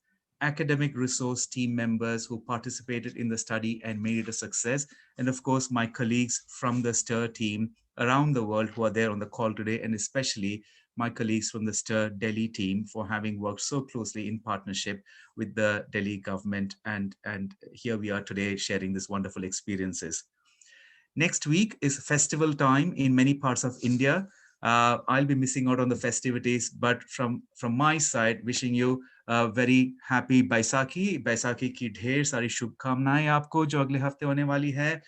academic resource team members who participated in the study and made it a success. And of course, my colleagues from the STIR team around the world who are there on the call today, and especially my colleagues from the STIR Delhi team for having worked so closely in partnership with the Delhi government. And here we are today sharing these wonderful experiences. Next week is festival time in many parts of India. I'll be missing out on the festivities, but from my side, wishing you a very happy Baisakhi. Baisakhi ki dher sari shubhkamnaएं आपको जो अगले हफ्ते होने वाली है.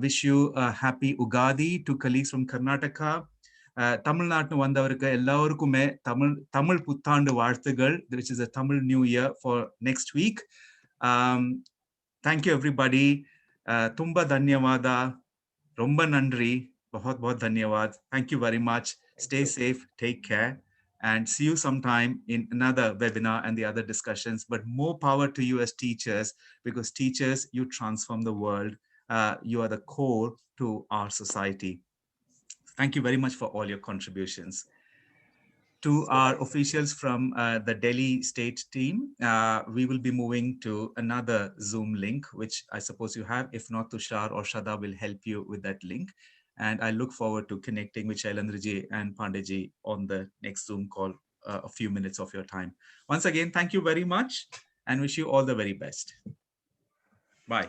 Wish you a happy Ugadi to colleagues from Karnataka. Tamil Nadu வந்தவருக்கு எல்லாருக்குமே தமிழ் புத்தாண்டு வாழ்த்துகள், which is a Tamil New Year for next week. Thank you everybody. Tumba dhanyavada. Romba nandri, bahut dhanyawad. Thank you very much. Stay safe, take care, and see you sometime in another webinar and the other discussions. But more power to you as teachers, because teachers, you transform the world. You are the core to our society. Thank you very much for all your contributions. To our officials from the Delhi state team, we will be moving to another Zoom link, which I suppose you have. If not, Tushar or Shada will help you with that link. And I look forward to connecting with Shailendraji and Pandeyji on the next Zoom call, a few minutes of your time. Once again, thank you very much and wish you all the very best. Bye.